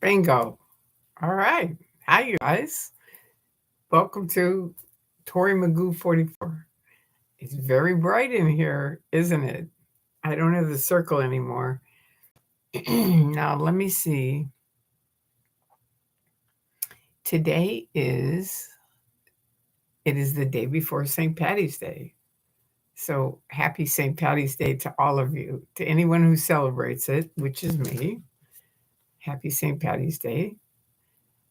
Bingo. All right. Hi, you guys. Welcome to Tory Magoo 44. It's very bright in here, isn't it? I don't have the circle anymore. Now, let me see. Today it is the day before St. Patty's Day. So happy St. Patty's Day to all of you. To anyone who celebrates it, which is me, happy St. Patty's Day.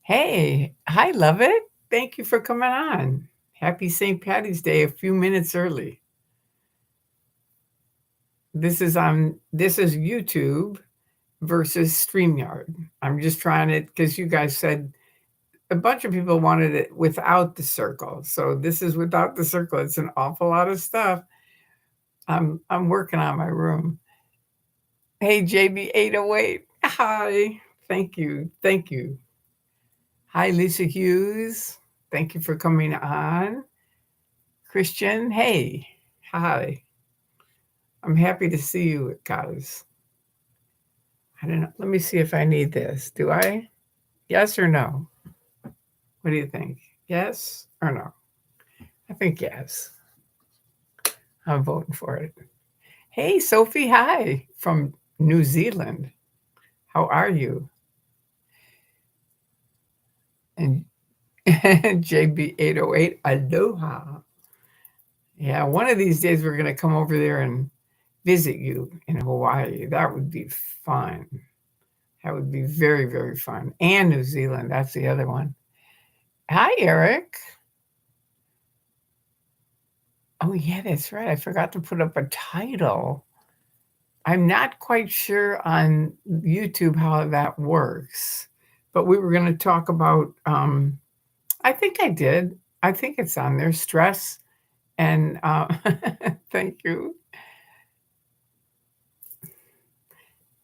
Hey, hi, love it. Thank you for coming on. Happy St. Patty's Day a few minutes early. This is YouTube versus StreamYard. I'm just trying it because you guys said a bunch of people wanted it without the circle. So this is without the circle. It's an awful lot of stuff. I'm working on my room. Hey JB808. Hi. Thank you. Thank you. Hi Lisa Hughes. Thank you for coming on. Christian, hey. Hi. I'm happy to see you guys. I don't know. Let me see if I need this. Do I? Yes or no? What do you think? Yes or no? I think yes. I'm voting for it. Hey, Sophie, hi from New Zealand. How are you? And JB808, aloha. Yeah, one of these days we're going to come over there and visit you in Hawaii. That would be fun. That would be very, very fun. And New Zealand, that's the other one. Hi, Eric. Oh, yeah, that's right. I forgot to put up a title. I'm not quite sure on YouTube how that works, but we were going to talk about, I think I did. I think it's on there, stress. And thank you.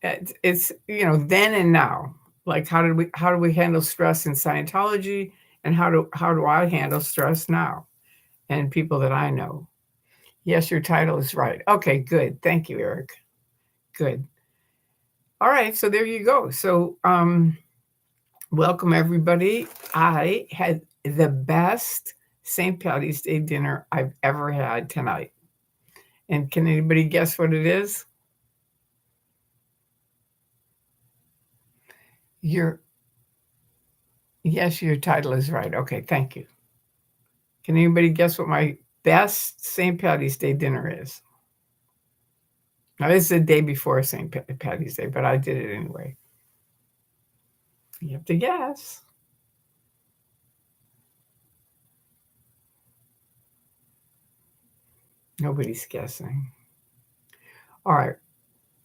It's then and now. Like how do we handle stress in Scientology, and how do I handle stress now, and people that I know. Yes, your title is right. Okay, good. Thank you, Eric. Good. All right, so there you go. So welcome everybody. I had the best St. Patty's Day dinner I've ever had tonight. And can anybody guess what it is? Your Yes, your title is right. Okay, thank you. Can anybody guess what my best St. Patty's Day dinner is? Now, this is the day before St. Patty's Day, but I did it anyway. You have to guess. Nobody's guessing. All right.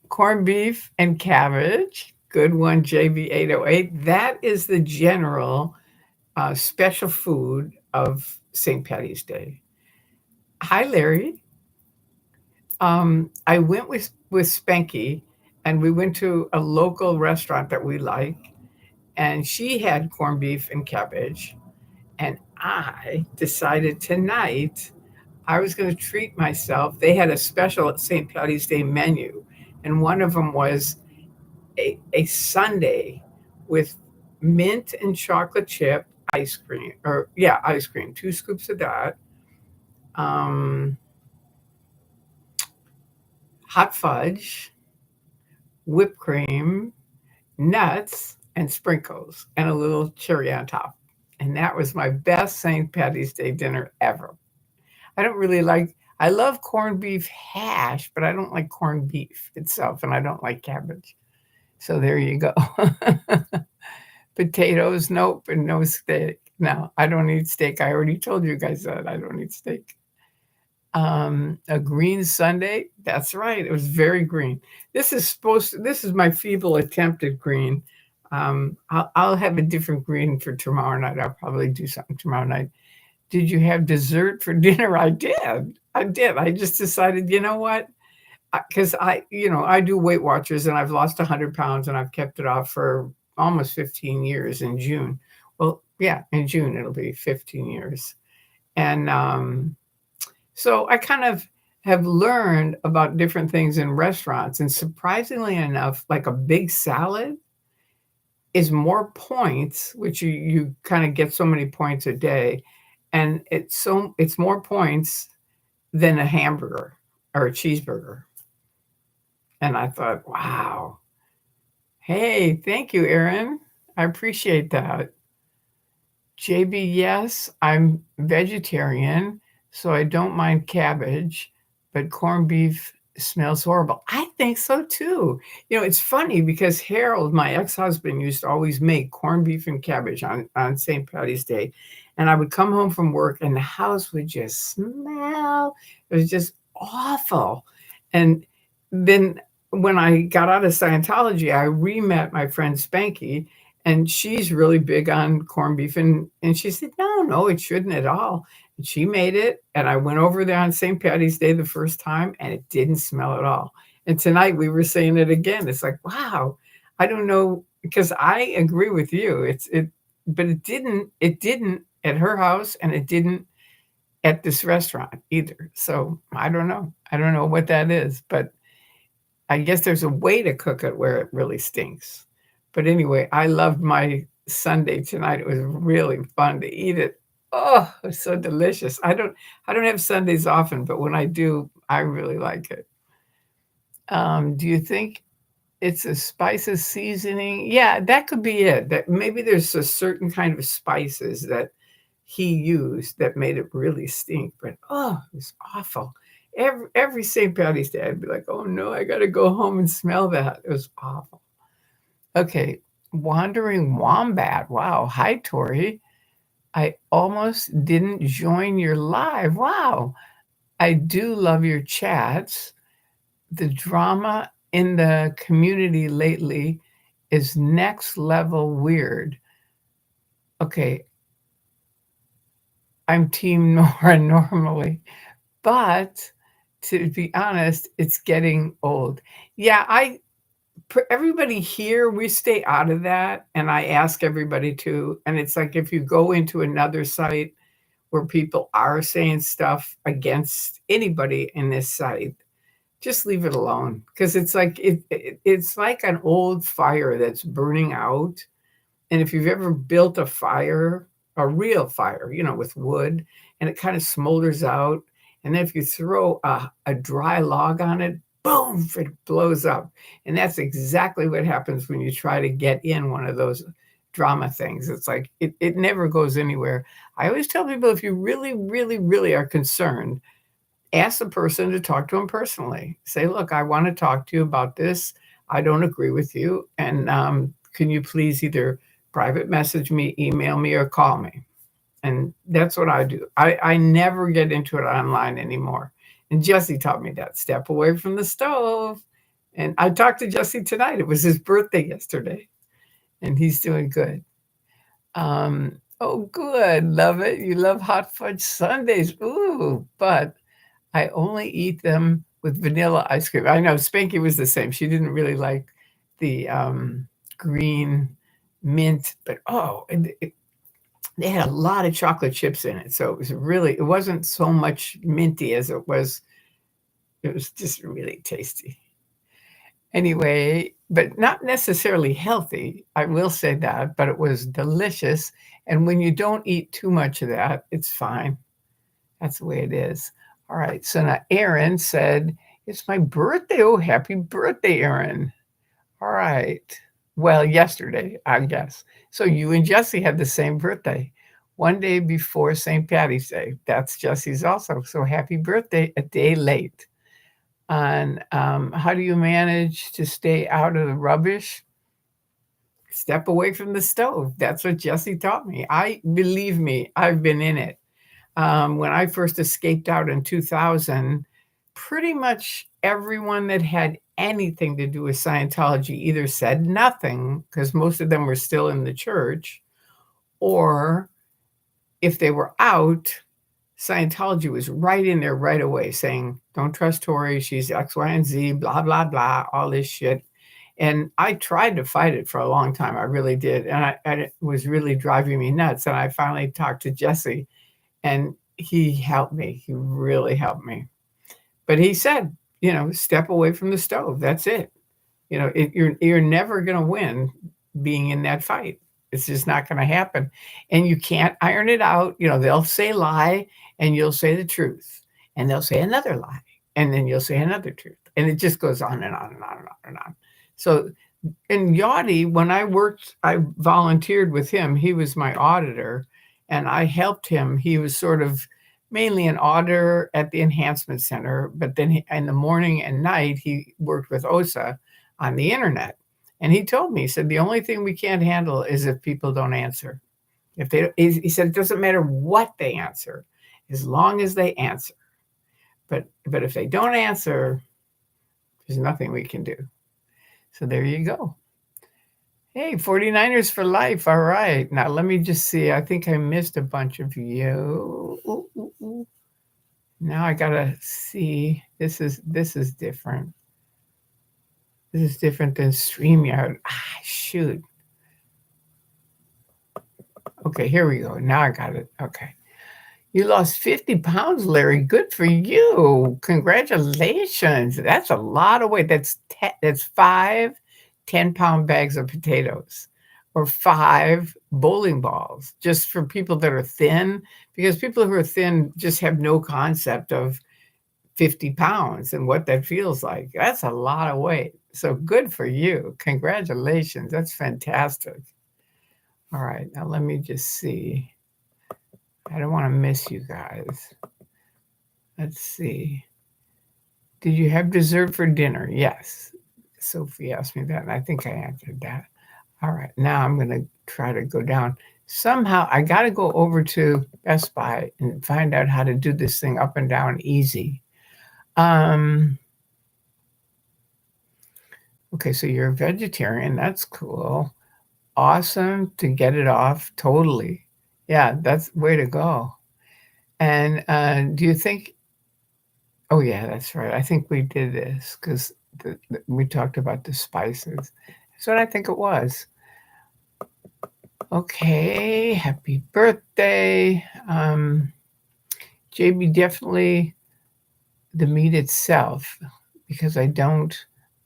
Corned beef and cabbage. Good one, JB808. That is the general special food of St. Patty's Day. Hi, Larry. I went with Spanky, and we went to a local restaurant that we like, and she had corned beef and cabbage, and I decided tonight I was going to treat myself. They had a special St. Patty's Day menu, and one of them was a sundae with mint and chocolate chip ice cream, or yeah, ice cream, 2 scoops of that, um, hot fudge, whipped cream, nuts, and sprinkles, and a little cherry on top. And that was my best St. Patty's Day dinner ever. I don't really like, I love corned beef hash, but I don't like corned beef itself, and I don't like cabbage. So there you go. Potatoes, nope, and no steak. No, I don't eat steak. I already told you guys that I don't eat steak. A green Sunday. That's right. It was very green. This is my feeble attempt at green. I'll have a different green for tomorrow night. I'll probably do something tomorrow night. Did you have dessert for dinner? I did. I did. I just decided, you know what? Because I do Weight Watchers, and I've lost 100 pounds, and I've kept it off for almost 15 years in June. Well, yeah, in June it'll be 15 years. And so I kind of have learned about different things in restaurants. And surprisingly enough, like a big salad, is more points, which you kind of get so many points a day, and it's more points than a hamburger or a cheeseburger. And I thought, wow. Hey, thank you, Aaron. I appreciate that. JB, yes, I'm vegetarian, so I don't mind cabbage, but corned beef smells horrible. I think so too. It's funny because Harold, my ex-husband, used to always make corned beef and cabbage on St. Patty's Day. And I would come home from work and the house would just smell. It was just awful. And then when I got out of Scientology, I re-met my friend Spanky, and she's really big on corned beef, and she said, "No, no, it shouldn't at all." And she made it, and I went over there on St. Patty's Day the first time, and it didn't smell at all. And tonight we were saying it again. It's like, wow, I don't know, because I agree with you. But it didn't at her house, and it didn't at this restaurant either. So I don't know. I don't know what that is, but I guess there's a way to cook it where it really stinks. But anyway, I loved my sundae tonight. It was really fun to eat it. Oh, it was so delicious. I don't have Sundays often, but when I do, I really like it. Do you think it's a spices seasoning? Yeah, that could be it. That maybe there's a certain kind of spices that he used that made it really stink. But oh, it was awful. Every St. Patty's Day, I'd be like, oh no, I got to go home and smell that. It was awful. Okay, wandering wombat. Wow. Hi, Tori. I almost didn't join your live. Wow. I do love your chats. The drama in the community lately is next level weird. Okay, I'm team Nora normally, but to be honest, it's getting old. Yeah, everybody here, we stay out of that, and I ask everybody to. And it's like if you go into another site where people are saying stuff against anybody in this site, just leave it alone, because it's like an old fire that's burning out. And if you've ever built a fire, a real fire, with wood, and it kind of smolders out, and then if you throw a dry log on it, boom, it blows up. And that's exactly what happens when you try to get in one of those drama things. It's like it never goes anywhere. I always tell people, if you really, really, really are concerned, ask the person to talk to them personally. Say, look, I want to talk to you about this. I don't agree with you. And can you please either private message me, email me, or call me? And that's what I do. I never get into it online anymore. And Jesse taught me that. Step away from the stove. And I talked to Jesse tonight. It was his birthday yesterday, and he's doing good. Oh, good. Love it. You love hot fudge sundaes. Ooh, but I only eat them with vanilla ice cream. I know Spanky was the same. She didn't really like the green mint, but they had a lot of chocolate chips in it. So it wasn't so much minty as it was just really tasty. Anyway, but not necessarily healthy. I will say that, but it was delicious. And when you don't eat too much of that, it's fine. That's the way it is. All right. So now Aaron said, it's my birthday. Oh, happy birthday, Aaron. All right. Well, yesterday, I guess. So you and Jesse had the same birthday, one day before St. Patty's Day. That's Jesse's also. So happy birthday, a day late. And how do you manage to stay out of the rubbish? Step away from the stove. That's what Jesse taught me. Believe me, I've been in it. When I first escaped out in 2000, pretty much everyone that had anything to do with Scientology either said nothing, because most of them were still in the church, or if they were out, Scientology was right in there right away saying, don't trust Tori, she's X, Y, and Z, blah, blah, blah, all this shit. And I tried to fight it for a long time. I really did. And it was really driving me nuts. And I finally talked to Jesse, and he helped me. He really helped me. But he said, step away from the stove. That's it. You're never going to win being in that fight. It's just not gonna happen, and you can't iron it out. They'll say lie, and you'll say the truth, and they'll say another lie, and then you'll say another truth, and it just goes on and on and on and on and on. So in Yachty, when I volunteered with him. He was my auditor, and I helped him. He was sort of mainly an auditor at the enhancement center, but then in the morning and night, he worked with OSA on the internet. And he told me, he said, the only thing we can't handle is if people don't answer. He said, it doesn't matter what they answer, as long as they answer. But if they don't answer, there's nothing we can do. So there you go. Hey, 49ers for life. All right. Now let me just see. I think I missed a bunch of you. Ooh, ooh, ooh. Now I gotta see. This is different. This is different than StreamYard. Shoot. Okay, here we go. Now I got it. Okay. You lost 50 pounds, Larry. Good for you. Congratulations. That's a lot of weight. That's 5 10-pound bags of potatoes or 5 bowling balls, just for people that are thin, because people who are thin just have no concept of 50 pounds and what that feels like. That's a lot of weight. So good for you. Congratulations. That's fantastic. All right. Now let me just see. I don't want to miss you guys. Let's see. Did you have dessert for dinner? Yes. Sophie asked me that, and I think I answered that. All right. Now I'm going to try to go down. Somehow I got to go over to Best Buy and find out how to do this thing up and down easy. Okay, so you're a vegetarian. That's cool. Awesome to get it off. Totally. Yeah, that's way to go. And do you think, oh yeah, that's right. I think we did this because we talked about the spices. That's what I think it was. Okay, happy birthday. JB, definitely the meat itself, because I don't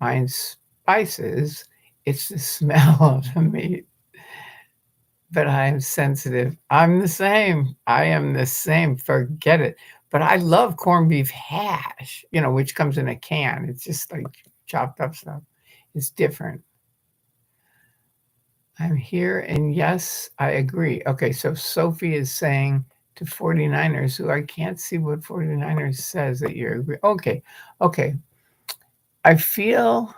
mind spices. It's the smell of the meat. But I am sensitive. I'm the same. I am the same. Forget it. But I love corned beef hash, which comes in a can. It's just like chopped up stuff. It's different. I'm here, and yes, I agree. Okay, so Sophie is saying to 49ers, who I can't see what 49ers says that you agree. Okay. I feel a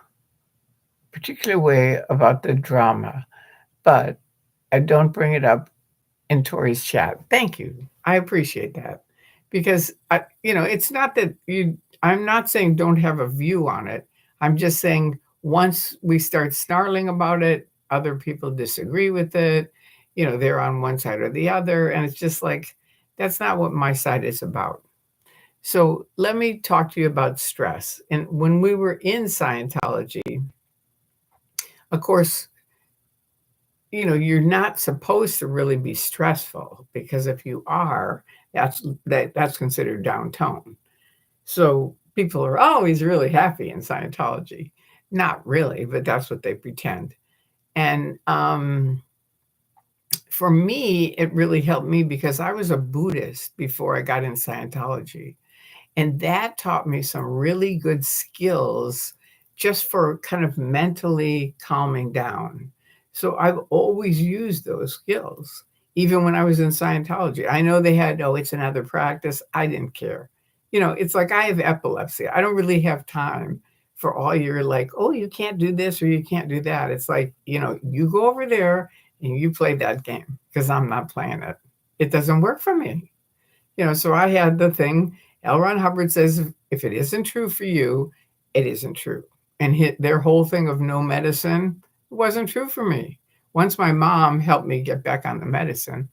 particular way about the drama, but I don't bring it up in Tori's chat. Thank you. I appreciate that, because it's not that I'm not saying don't have a view on it. I'm just saying once we start snarling about it, other people disagree with it. They're on one side or the other, and it's just like, that's not what my side is about. So let me talk to you about stress. And when we were in Scientology, of course, you're not supposed to really be stressful, because if you are, that's considered down tone. So people are always really happy in Scientology. Not really, but that's what they pretend. And for me, it really helped me because I was a Buddhist before I got in Scientology. And that taught me some really good skills just for kind of mentally calming down. So I've always used those skills, even when I was in Scientology. I know they had, it's another practice. I didn't care. It's like I have epilepsy. I don't really have time for all your like, oh, you can't do this or you can't do that. It's like, you go over there and you play that game, because I'm not playing it. It doesn't work for me. So I had the thing. L. Ron Hubbard says, if it isn't true for you, it isn't true. And their whole thing of no medicine wasn't true for me. Once my mom helped me get back on the medicine,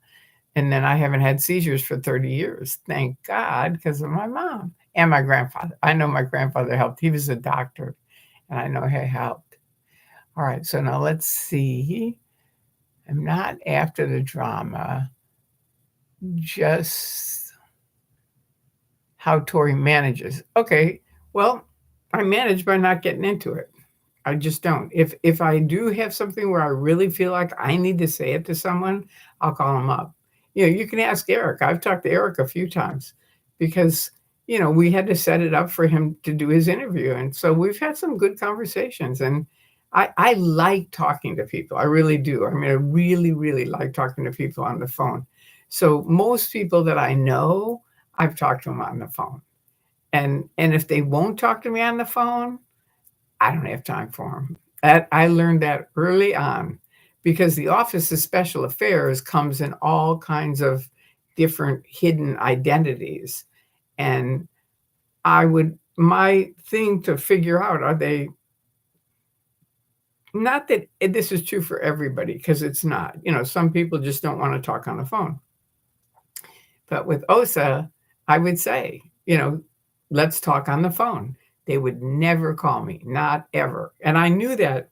and then I haven't had seizures for 30 years. Thank God, because of my mom and my grandfather. I know my grandfather helped. He was a doctor, and I know he helped. All right, so now let's see. I'm not after the drama, just how Tori manages. Okay, well, I manage by not getting into it. I just don't. If I do have something where I really feel like I need to say it to someone, I'll call them up. You can ask Eric. I've talked to Eric a few times because, we had to set it up for him to do his interview. And so we've had some good conversations. And I like talking to people. I really do. I mean, I really, really like talking to people on the phone. So most people that I know, I've talked to them on the phone. And if they won't talk to me on the phone, I don't have time for them. I learned that early on because the Office of Special Affairs comes in all kinds of different hidden identities. And my thing to figure out, are they, not that this is true for everybody, because it's not. Some people just don't want to talk on the phone. But with OSA, I would say, let's talk on the phone. They would never call me, not ever. And I knew that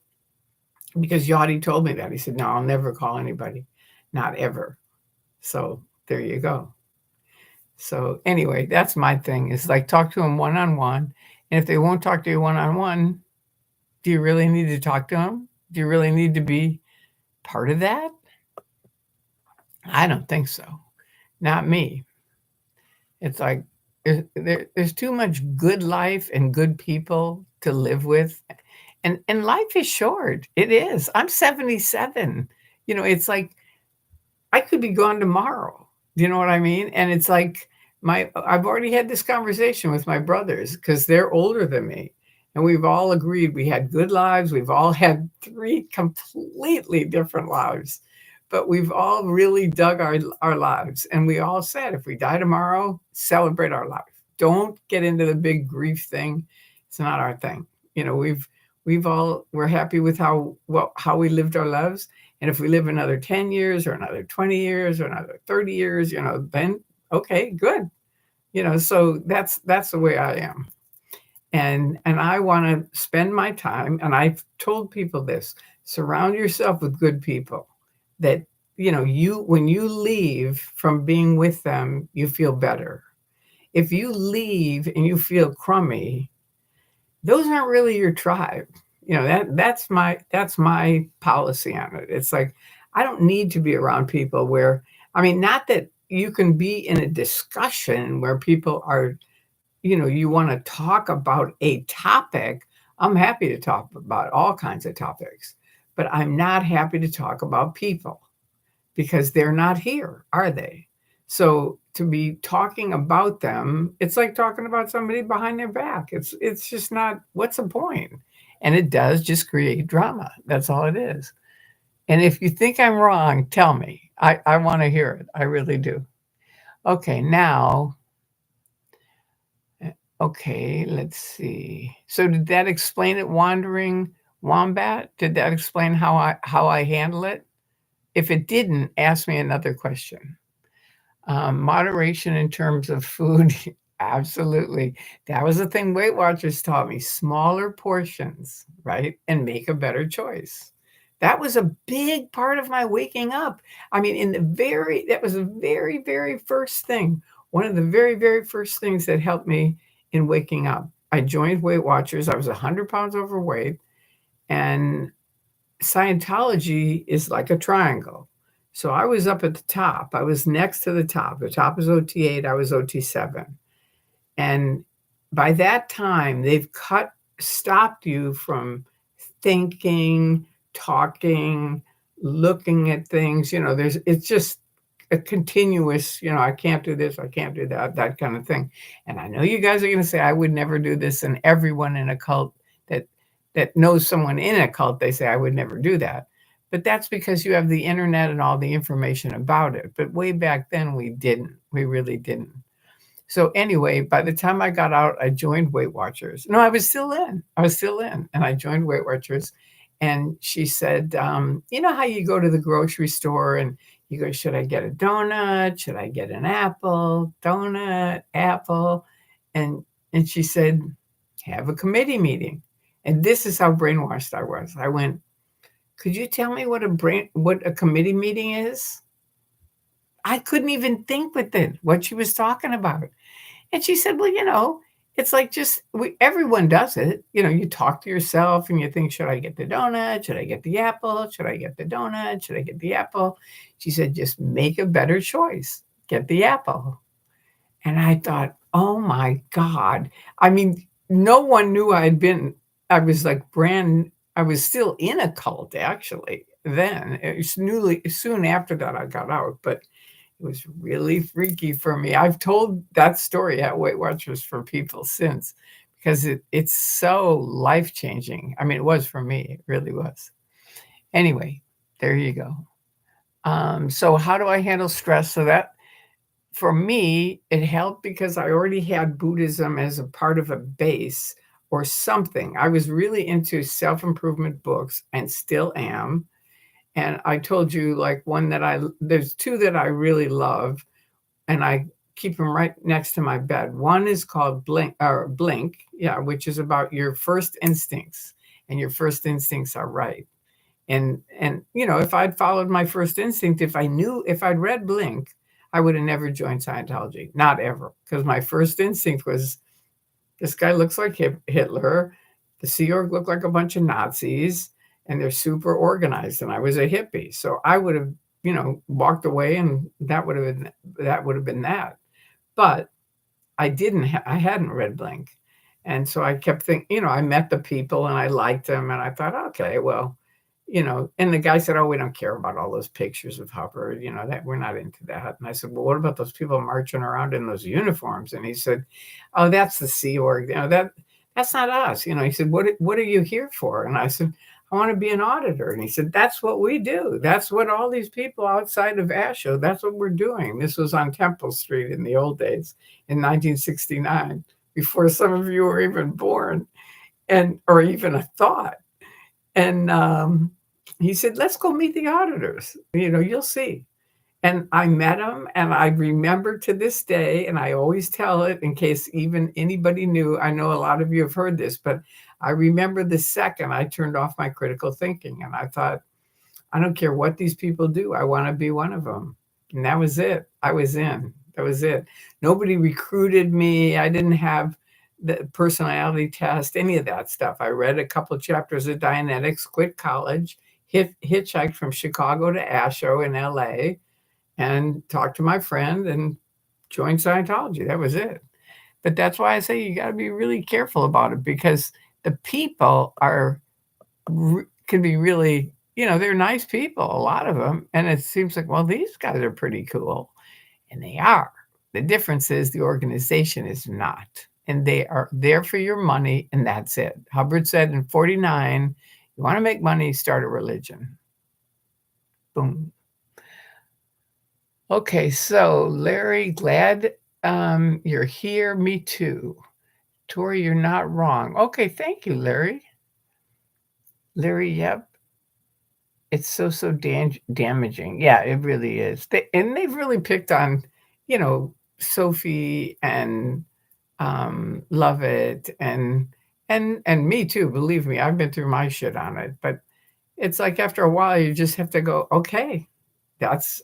because Yachty told me that. He said, no, I'll never call anybody, not ever. So there you go. So anyway, that's my thing, is like, talk to them one-on-one. And if they won't talk to you one-on-one, do you really need to talk to them? Do you really need to be part of that? I don't think so. Not me. It's like there's too much good life and good people to live with. And life is short. It is. I'm 77. It's like I could be gone tomorrow. Do you know what I mean? And it's like I've already had this conversation with my brothers because they're older than me. And we've all agreed we had good lives. We've all had 3 completely different lives, but we've all really dug our lives. And we all said, if we die tomorrow, celebrate our life. Don't get into the big grief thing. It's not our thing. We're happy with how we lived our lives. And if we live another 10 years or another 20 years or another 30 years, then okay, good. So that's the way I am. And I want to spend my time, and I've told people this, surround yourself with good people that, when you leave from being with them, you feel better. If you leave and you feel crummy, those aren't really your tribe. That's my policy on it. It's like, I don't need to be around people where, I mean, not that you can be in a discussion where people are, you want to talk about a topic. I'm happy to talk about all kinds of topics, but I'm not happy to talk about people because they're not here, are they? So to be talking about them, it's like talking about somebody behind their back. It's just not, what's the point? And it does just create drama. That's all it is. And if you think I'm wrong, tell me. I want to hear it. I really do. Okay, now, okay, let's see. So did that explain it, Wandering Wombat? Did that explain how I handle it? If it didn't, ask me another question. Moderation in terms of food, absolutely. That was the thing Weight Watchers taught me. Smaller portions, right? And make a better choice. That was a big part of my waking up. I mean, that was the very, very first thing. One of the very, very first things that helped me in waking up. I joined Weight Watchers. I was 100 pounds overweight. And Scientology is like a triangle. So I was up at the top. I was next to the top. The top is OT8. I was OT7. And by that time, they've stopped you from thinking, talking, looking at things. It's just a continuous, I can't do this, I can't do that kind of thing. And I know you guys are going to say, I would never do this. And everyone in a cult that knows someone in a cult, they say, I would never do that. But that's because you have the internet and all the information about it. But way back then, we didn't. We really didn't. So anyway, by the time I got out, I joined Weight Watchers. No, I was still in. And I joined Weight Watchers. And she said, you know how you go to the grocery store and you go, should I get a donut? Should I get an apple? Donut, apple. And she said, have a committee meeting. And this is how brainwashed I was. I went, could you tell me what a committee meeting is? I couldn't even think with it, what she was talking about. And she said, well, It's like just everyone does it. You talk to yourself and you think, "Should I get the donut? Should I get the apple? Should I get the donut? Should I get the apple?" She said, "Just make a better choice. Get the apple." And I thought, "Oh my god." I mean, no one knew I was like I was still in a cult actually then. It was soon after that I got out, but it was really freaky for me. I've told that story at Weight Watchers for people since because it's so life-changing. I mean, it was for me, it really was. Anyway, there you go. So how do I handle stress? So that for me, it helped because I already had Buddhism as a part of a base or something. I was really into self-improvement books and still am. And I told you like there's two that I really love and I keep them right next to my bed. One is called Blink, yeah, which is about your first instincts, and your first instincts are right. And if I'd followed my first instinct, if I'd read Blink, I would have never joined Scientology, not ever, because my first instinct was this guy looks like Hitler, the Sea Org looked like a bunch of Nazis, and they're super organized, and I was a hippie, so I would have walked away, and that would have been that. But I hadn't read Blink. And so I kept thinking, I met the people and I liked them and I thought, okay, well, and the guy said, "Oh, we don't care about all those pictures of Hubbard, that we're not into that." And I said, "Well, what about those people marching around in those uniforms?" And he said, "Oh, that's the Sea Org. That's not us." He said, "What are you here for?" And I said, "I want to be an auditor." And he said, "That's what we do. That's what all these people outside of ASHO, that's what we're doing." This was on Temple Street in the old days in 1969, before some of you were even born or even a thought. And he said, "Let's go meet the auditors. You'll see." And I met him, and I remember to this day, and I always tell it in case even anybody knew. I know a lot of you have heard this, but I remember the second I turned off my critical thinking, and I thought, I don't care what these people do. I want to be one of them. And that was it. I was in. That was it. Nobody recruited me. I didn't have the personality test, any of that stuff. I read a couple of chapters of Dianetics, quit college, hitchhiked from Chicago to ASHO in LA, and talked to my friend and joined Scientology. That was it. But that's why I say you got to be really careful about it because the people can be really, they're nice people, a lot of them. And it seems like, well, these guys are pretty cool. And they are. The difference is the organization is not. And they are there for your money, and that's it. Hubbard said in 49, you want to make money, start a religion. Boom. Okay, so Larry, glad you're here. Me too. Tori, you're not wrong. Okay, thank you, Larry. Larry, yep. It's so damaging. Yeah, it really is. And they've really picked on, Sophie and Lovett and me too. Believe me, I've been through my shit on it. But it's like after a while, you just have to go, okay,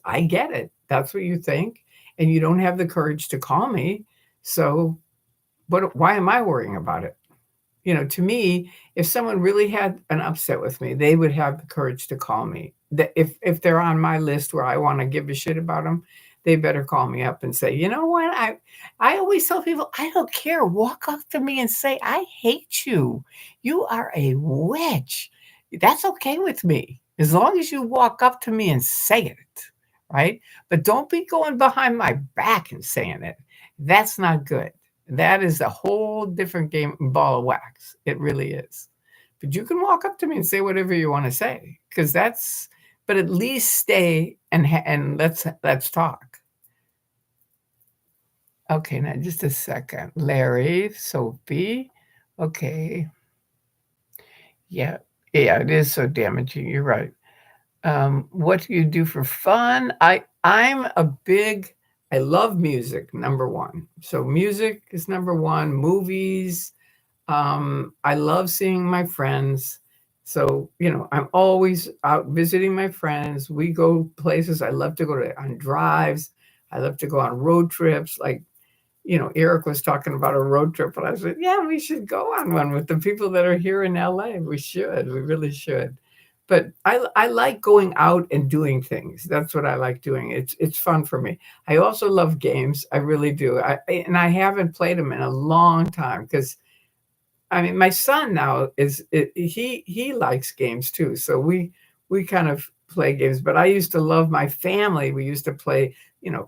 I get it. That's what you think, and you don't have the courage to call me. So, why am I worrying about it? To me, if someone really had an upset with me, they would have the courage to call me. That if they're on my list where I want to give a shit about them, they better call me up and say, "You know what? I always tell people, I don't care. Walk up to me and say, I hate you. You are a witch." That's okay with me as long as you walk up to me and say it, right? But don't be going behind my back and saying it. That's not good. That is a whole different game, ball of wax. It really is. But you can walk up to me and say whatever you want to say, because but at least stay and let's talk. Okay, now just a second. Larry, Sophie. Okay. Yeah, it is so damaging. You're right. What do you do for fun? I love music, number one. So music is number one. Movies. I love seeing my friends. So, I'm always out visiting my friends. We go places. I love to go on drives. I love to go on road trips. Like, Eric was talking about a road trip, and I said, yeah, we should go on one with the people that are here in LA. We should. We really should. But I like going out and doing things. That's what I like doing. It's fun for me. I also love games. I really do. And I haven't played them in a long time because I mean, my son now he likes games too. So we kind of play games, but I used to love my family. We used to play,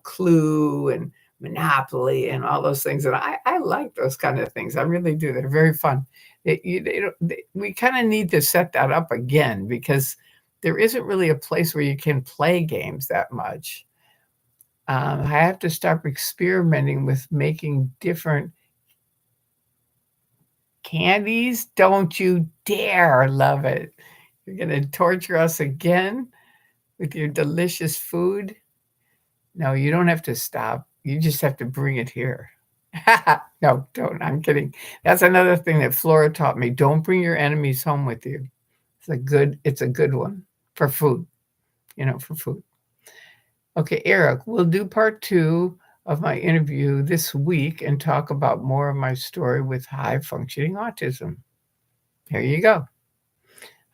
Clue and Monopoly and all those things. And I like those kind of things. I really do. They're very fun. We kind of need to set that up again because there isn't really a place where you can play games that much. I have to start experimenting with making different candies. Don't you dare love it. You're going to torture us again with your delicious food. No, you don't have to stop. You just have to bring it here. No, don't. I'm kidding. That's another thing that Flora taught me. Don't bring your enemies home with you. It's a good one for food, for food. Okay, Eric, we'll do part 2 of my interview this week and talk about more of my story with high functioning autism. Here you go.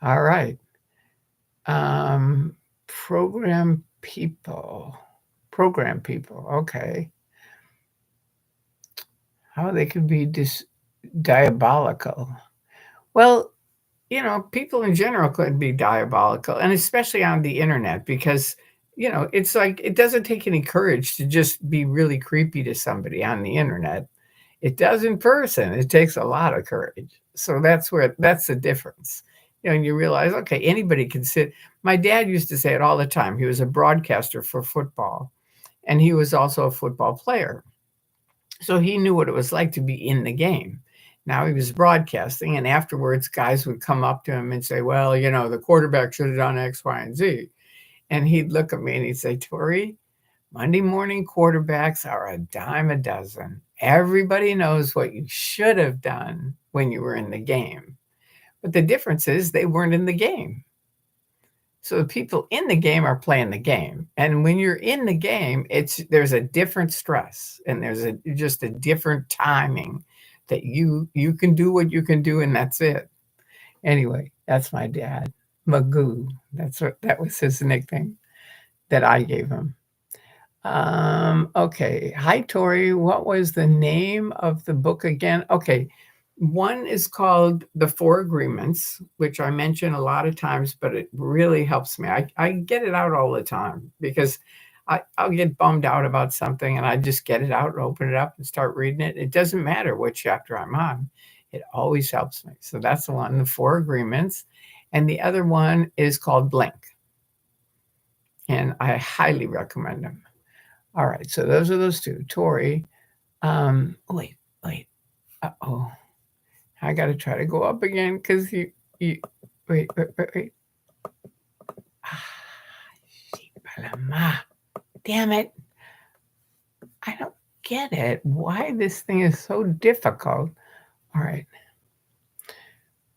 All right. Program people. Okay. How they could be diabolical. Well, people in general could be diabolical, and especially on the internet because, it's like it doesn't take any courage to just be really creepy to somebody on the internet. It does in person. It takes a lot of courage. So that's the difference. And you realize, okay, anybody can sit. My dad used to say it all the time. He was a broadcaster for football, and he was also a football player. So he knew what it was like to be in the game. Now he was broadcasting, and afterwards, guys would come up to him and say, well, the quarterback should have done X, Y, and Z. And he'd look at me and he'd say, Tory, Monday morning quarterbacks are a dime a dozen. Everybody knows what you should have done when you were in the game. But the difference is they weren't in the game. So the people in the game are playing the game. And when you're in the game, there's a different stress and there's just a different timing that you can do what you can do and that's it. Anyway, that's my dad, Magoo. That was his nickname that I gave him. Okay. Hi, Tory. What was the name of the book again? Okay. One is called The Four Agreements, which I mention a lot of times, but it really helps me. I get it out all the time because I'll get bummed out about something and I just get it out and open it up and start reading it. It doesn't matter what chapter I'm on. It always helps me. So that's the one, The Four Agreements. And the other one is called Blink. And I highly recommend them. All right, so those are those two. Tory, wait. Uh-oh. I got to try to go up again because you wait. Damn it. I don't get it. Why this thing is so difficult. All right.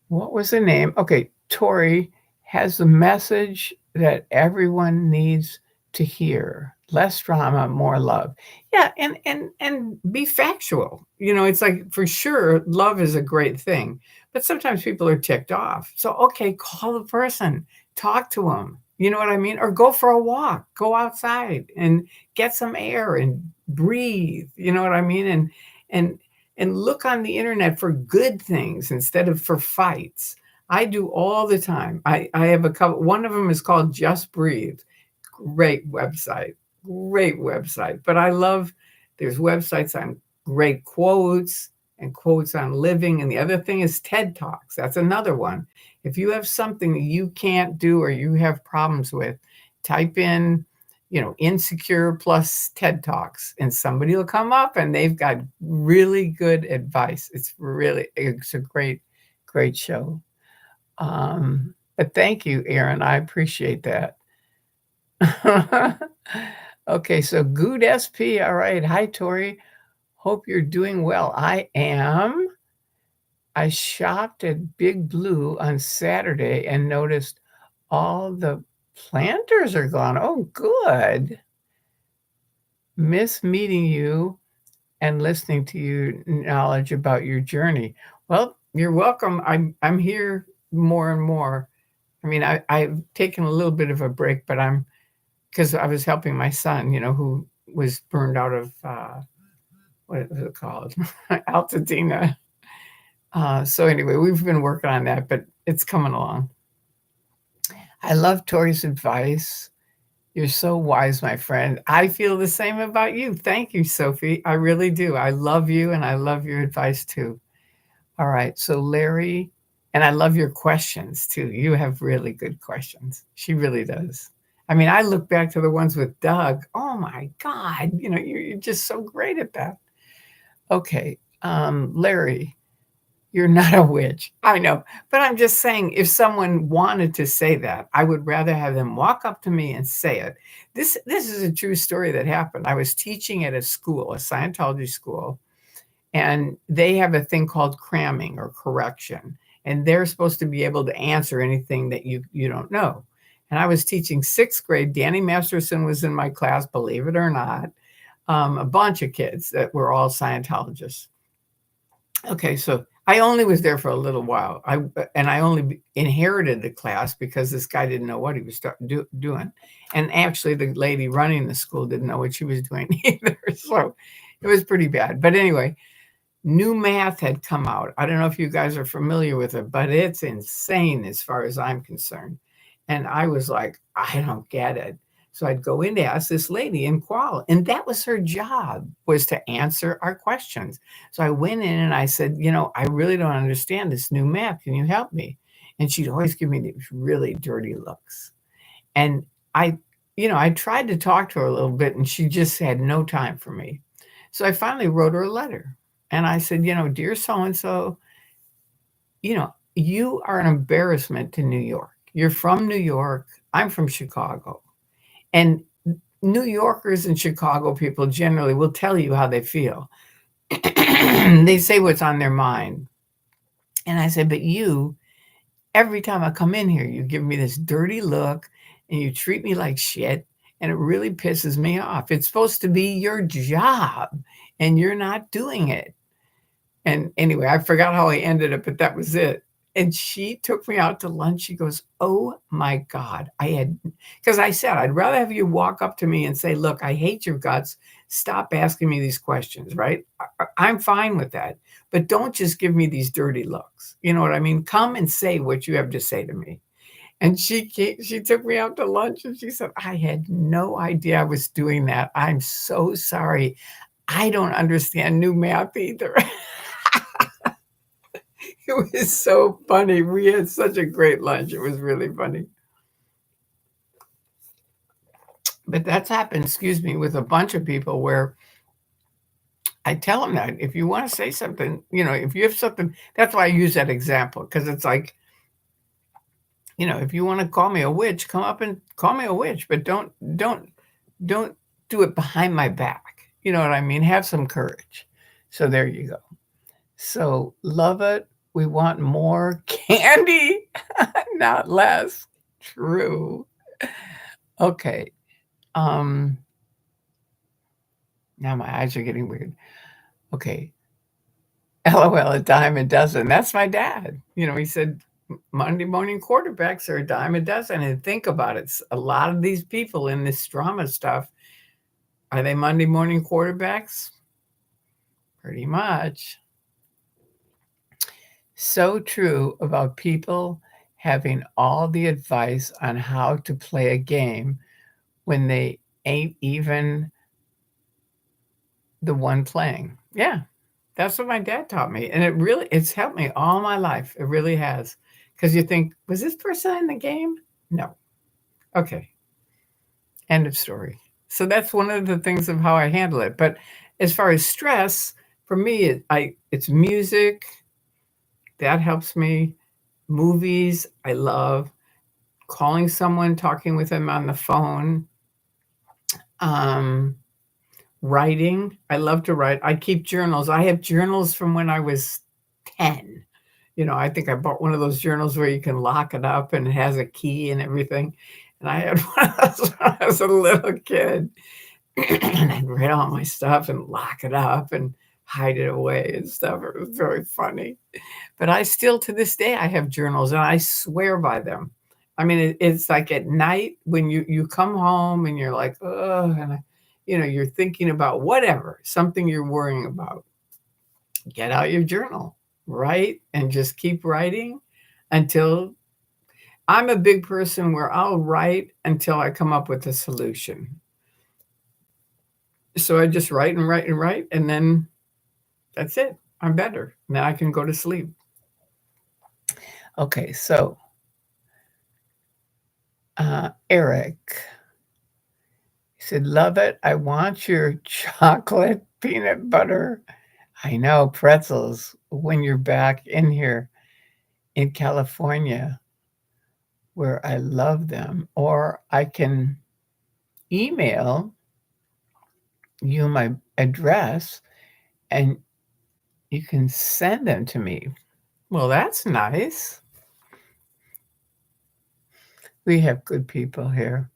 What was the name? Okay, Tory has the message that everyone needs to hear. Less drama, more love. Yeah, and be factual. It's like for sure love is a great thing, but sometimes people are ticked off. So okay, call the person, talk to them. You know what I mean? Or go for a walk, go outside and get some air and breathe. You know what I mean? And look on the internet for good things instead of for fights. I do all the time. I have a couple. One of them is called Just Breathe. Great website. But I love, there's websites on great quotes and quotes on living. And the other thing is TED Talks. That's another one. If you have something that you can't do or you have problems with, type in, insecure plus TED Talks, and somebody will come up and they've got really good advice. It's a great show. But thank you, Aaron. I appreciate that. Okay, so Good SP. All right. Hi, Tory. Hope you're doing well. I am. I shopped at Big Blue on Saturday and noticed all the planters are gone. Oh, good. Miss meeting you and listening to you knowledge about your journey. Well, you're welcome. I'm here more and more. I mean, I've taken a little bit of a break, but I'm because I was helping my son, who was burned out of what is it called? Altadena. So anyway, we've been working on that, but it's coming along. I love Tori's advice. You're so wise, my friend. I feel the same about you. Thank you, Sophie. I really do. I love you and I love your advice too. All right. So, Larry, and I love your questions too. You have really good questions. She really does. I mean, I look back to the ones with Doug. Oh my God. You're just so great at that. Okay. Larry, you're not a witch. I know. But I'm just saying, if someone wanted to say that, I would rather have them walk up to me and say it. This is a true story that happened. I was teaching at a school, a Scientology school, and they have a thing called cramming or correction. And they're supposed to be able to answer anything that you don't know. And I was teaching sixth grade. Danny Masterson was in my class, believe it or not. A bunch of kids that were all Scientologists. Okay, so I only was there for a little while. I only inherited the class because this guy didn't know what he was doing, and actually the lady running the school didn't know what she was doing either. So it was pretty bad. But anyway, new math had come out. I don't know if you guys are familiar with it, but it's insane as far as I'm concerned. And I was like, I don't get it. So I'd go in to ask this lady in qual, and that was her job, was to answer our questions. So I went in and I said, I really don't understand this new math. Can you help me? And she'd always give me these really dirty looks. And I tried to talk to her a little bit, and she just had no time for me. So I finally wrote her a letter. And I said, dear so-and-so, you are an embarrassment to New York. You're from New York. I'm from Chicago. And New Yorkers and Chicago people generally will tell you how they feel. They say what's on their mind. And I said, but every time I come in here, you give me this dirty look and you treat me like shit. And it really pisses me off. It's supposed to be your job and you're not doing it. And anyway, I forgot how I ended it, but that was it. And she took me out to lunch. She goes, oh my God. Because I said, I'd rather have you walk up to me and say, look, I hate your guts. Stop asking me these questions, right? I'm fine with that. But don't just give me these dirty looks. You know what I mean? Come and say what you have to say to me. And she took me out to lunch and she said, I had no idea I was doing that. I'm so sorry. I don't understand new math either. It was so funny. We had such a great lunch. It was really funny. But that's happened, excuse me, with a bunch of people where I tell them that if you want to say something, if you have something, that's why I use that example, because it's like, if you want to call me a witch, come up and call me a witch, but don't do it behind my back. You know what I mean? Have some courage. So there you go. So love it. We want more candy, not less. True. Okay. Now my eyes are getting weird. Okay. LOL, a dime a dozen. That's my dad. He said Monday morning quarterbacks are a dime a dozen. And think about it. A lot of these people in this drama stuff, are they Monday morning quarterbacks? Pretty much. So true about people having all the advice on how to play a game when they ain't even the one playing. Yeah, that's what my dad taught me. And it's helped me all my life. It really has. Because you think, was this person in the game? No. Okay. End of story. So that's one of the things of how I handle it. But as far as stress, for me, it's music. That helps me. Movies, I love. Calling someone, talking with them on the phone. Writing. I love to write. I keep journals. I have journals from when I was 10. I think I bought one of those journals where you can lock it up and it has a key and everything. And I had one of those when I was a little kid. and I'd write all my stuff and lock it up and hide it away and stuff. It was very funny. But I still, to this day, I have journals and I swear by them. I mean, it's like at night when you come home and you're like, oh, and you're thinking about whatever, something you're worrying about. Get out your journal, write, and just keep writing until I'm a big person where I'll write until I come up with a solution. So I just write and write and write, and then that's it. I'm better. Now I can go to sleep. Okay, so Eric, he said, love it. I want your chocolate peanut butter. I know, pretzels, when you're back in here in California, where I love them. Or I can email you my address and you can send them to me. Well, that's nice. We have good people here.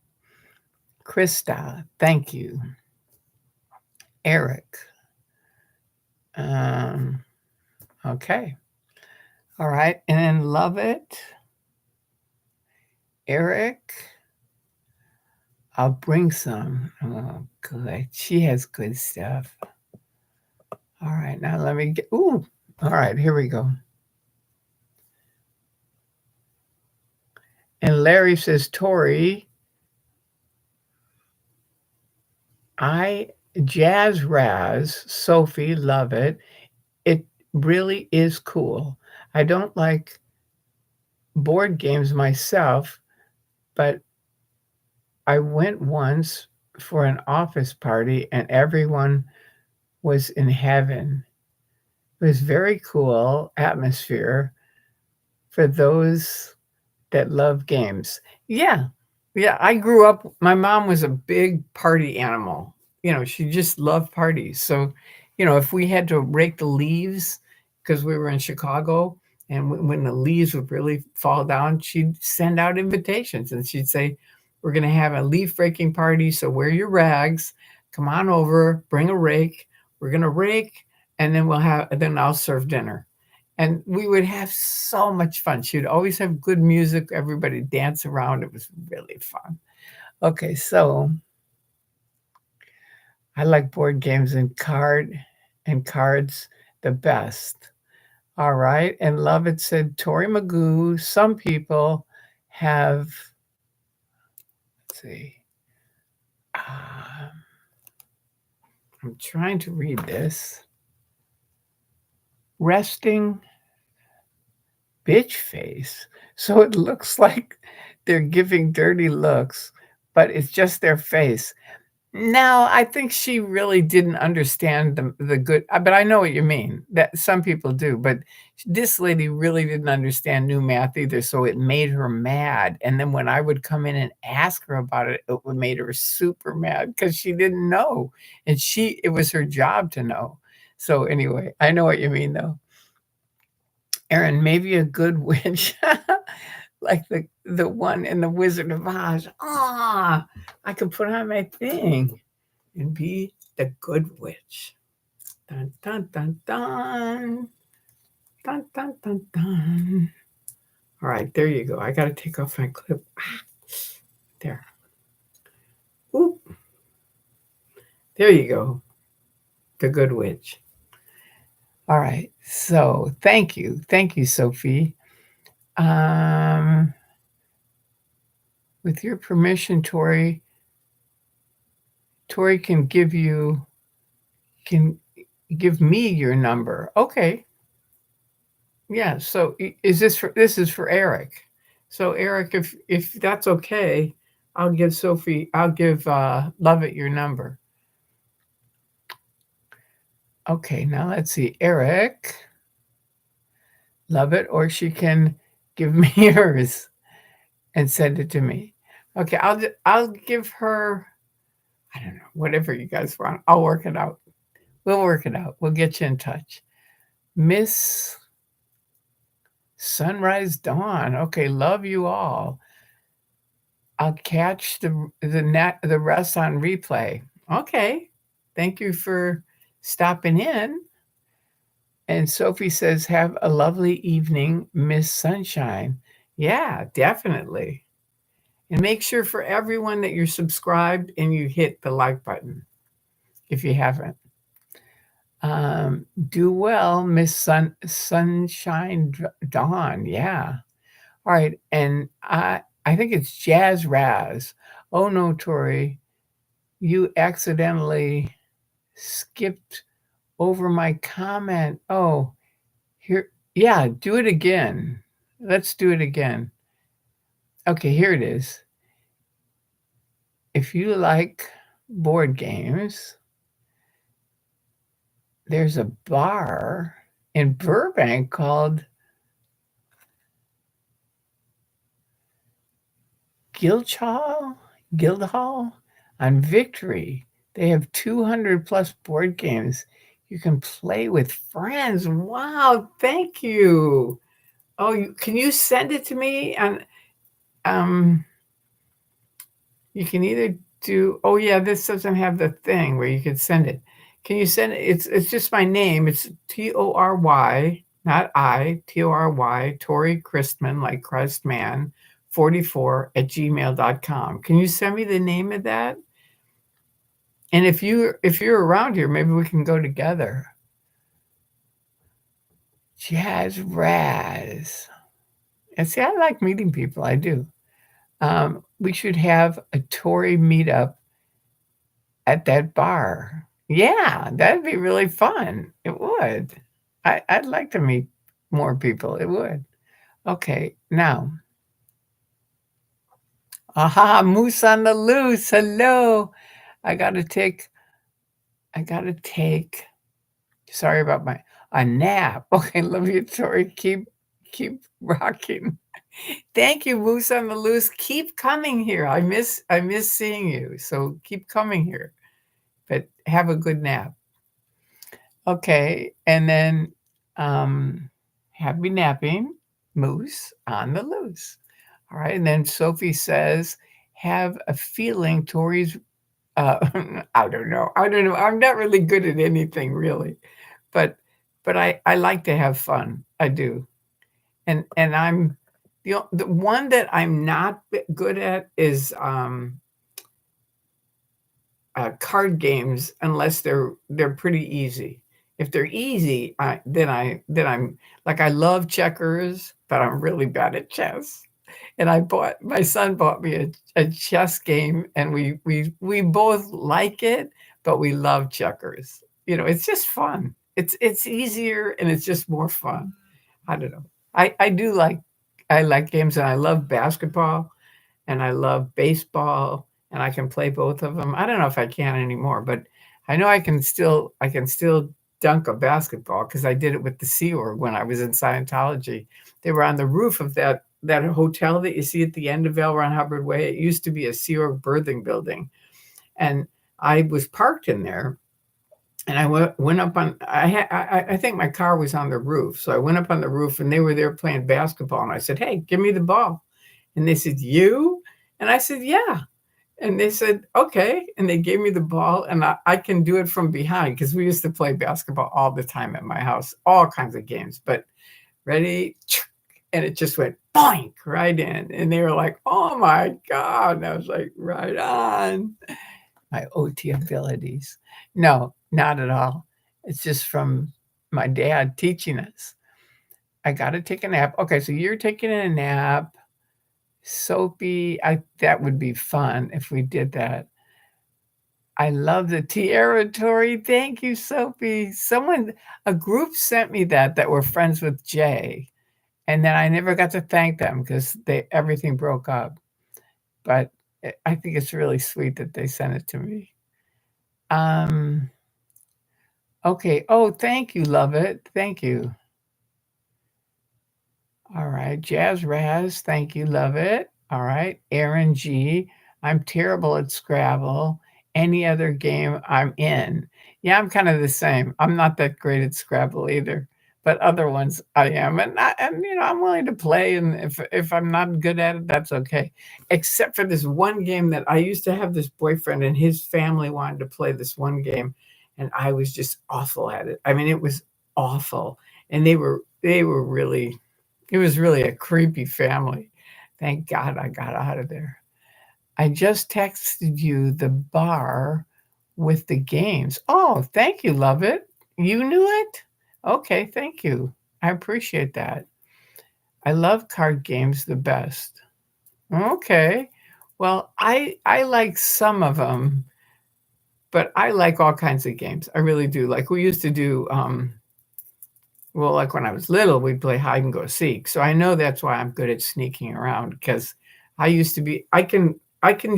Krista, thank you. Eric. Okay. All right. And then love it. Eric. I'll bring some. Oh, good. She has good stuff. All right. Now let me get. Ooh. All right. Here we go. And Larry says, Tori, Jazz Raz, Sophie, love it. It really is cool. I don't like board games myself, but I went once for an office party and everyone was in heaven. It was very cool atmosphere for those that love games. Yeah. Yeah, I grew up, my mom was a big party animal. She just loved parties. So, if we had to rake the leaves because we were in Chicago, and when the leaves would really fall down, she'd send out invitations and she'd say, we're going to have a leaf raking party. So wear your rags, come on over, bring a rake. We're going to rake, and then I'll serve dinner. And we would have so much fun. She would always have good music. Everybody dance around. It was really fun. Okay, so I like board games and cards the best. All right. And Love It said, Tori Magoo, some people have, let's see. I'm trying to read this. Resting bitch face. So it looks like they're giving dirty looks, but it's just their face. No, I think she really didn't understand the good, but I know what you mean. That some people do, but this lady really didn't understand new math either, so it made her mad. And then when I would come in and ask her about it, it would made her super mad because she didn't know, and it was her job to know. So anyway, I know what you mean though. Aaron, maybe a good witch, like the one in the Wizard of Oz. Ah, I could put on my thing and be the good witch. Dun dun dun dun. Dun dun dun dun. All right, there you go. I gotta take off my clip. There. Oop. There you go. The good witch. All right. So thank you. Thank you, Sophie. With your permission, Tori can give me your number. Okay. Yeah. So this is for Eric. So Eric, if that's okay, I'll give Lovett your number. Okay. Now let's see, Eric, Lovett, or she can give me yours and send it to me. Okay. I'll give her, I don't know, whatever you guys want. I'll work it out. We'll work it out. We'll get you in touch. Miss Sunrise Dawn. Okay, love you all. I'll catch the rest on replay. Okay. Thank you for stopping in. And Sophie says, "Have a lovely evening, Miss Sunshine." Yeah, definitely. And make sure for everyone that you're subscribed and you hit the like button if you haven't. Do well, Miss Sunshine Dawn. Yeah. All right. And I think it's Jazz Raz. Oh no, Tori, you accidentally skipped over my comment. Oh, here. Yeah, do it again. Let's do it again. Okay, here it is. If you like board games, there's a bar in Burbank called Guildhall Guildhall on Victory. They have 200 plus board games you can play with friends. Wow, thank you. Oh, can you send it to me? And um, you can either do. Oh yeah, this doesn't have the thing where you can send it. Can you send it? It's just my name. It's Tory, not I. Tory, Tory-Christman, like Christman, 44 at gmail.com. Can you send me the name of that? And if you're around here, maybe we can go together. Jazz Raz. And see, I like meeting people. I do. We should have a Tory meetup at that bar. Yeah, that'd be really fun. It would. I'd like to meet more people. It would. Okay, now. Aha, moose on the loose. Hello. I gotta take. I gotta take. Sorry about my a nap. Okay, love you, Tori. Keep rocking. Thank you, Moose on the Loose. Keep coming here. I miss seeing you. So keep coming here. But have a good nap. Okay, and then happy napping, Moose on the Loose. All right, and then Sophie says, have a feeling Tori's uh I don't know. I don't know. I'm not really good at anything really. But I like to have fun. I do. And I'm the one that I'm not good at is card games unless they're pretty easy. If they're easy, then I'm like I love checkers, but I'm really bad at chess. And my son bought me a chess game, and we both like it, but we love checkers. It's just fun. It's easier and it's just more fun. I don't know. I like games, and I love basketball and I love baseball, and I can play both of them. I don't know if I can anymore, but I know I can still dunk a basketball because I did it with the Sea Org when I was in Scientology. They were on the roof of that hotel that you see at the end of L. Ron Hubbard Way. It used to be a Sea Org birthing building, and I was parked in there. And I went up on. I think my car was on the roof, so I went up on the roof, and they were there playing basketball. And I said, "Hey, give me the ball." And they said, "You?" And I said, "Yeah." And they said, "Okay." And they gave me the ball, and I can do it from behind because we used to play basketball all the time at my house, all kinds of games. But ready? And it just went boink right in. And they were like, "Oh my God." And I was like, "Right on." My OT abilities. No, not at all. It's just from my dad teaching us. I got to take a nap. Okay, so you're taking a nap. Soapy, that would be fun if we did that. I love the tiara, Tori. Thank you, Soapy. A group sent me that were friends with Jay, and then I never got to thank them because everything broke up. But I think it's really sweet that they sent it to me. Um, okay. Oh, thank you, love it. Thank you. All right. Jazz Raz, thank you, love it. All right. Aaron G, I'm terrible at Scrabble. Any other game I'm in. Yeah, I'm kind of the same. I'm not that great at Scrabble either, but other ones I am, and I'm willing to play, and if I'm not good at it, that's okay. Except for this one game that I used to have this boyfriend, and his family wanted to play this one game, and I was just awful at it. I mean, it was awful, and they were really it was really a creepy family. Thank God I got out of there. I just texted you the bar with the games. Oh, thank you, love it. You knew it? Okay, thank you. I appreciate that. I love card games the best. Okay. Well, I like some of them, but I like all kinds of games. I really do. Like we used to do well, like when I was little, we'd play hide and go seek. So I know that's why I'm good at sneaking around because I used to be I can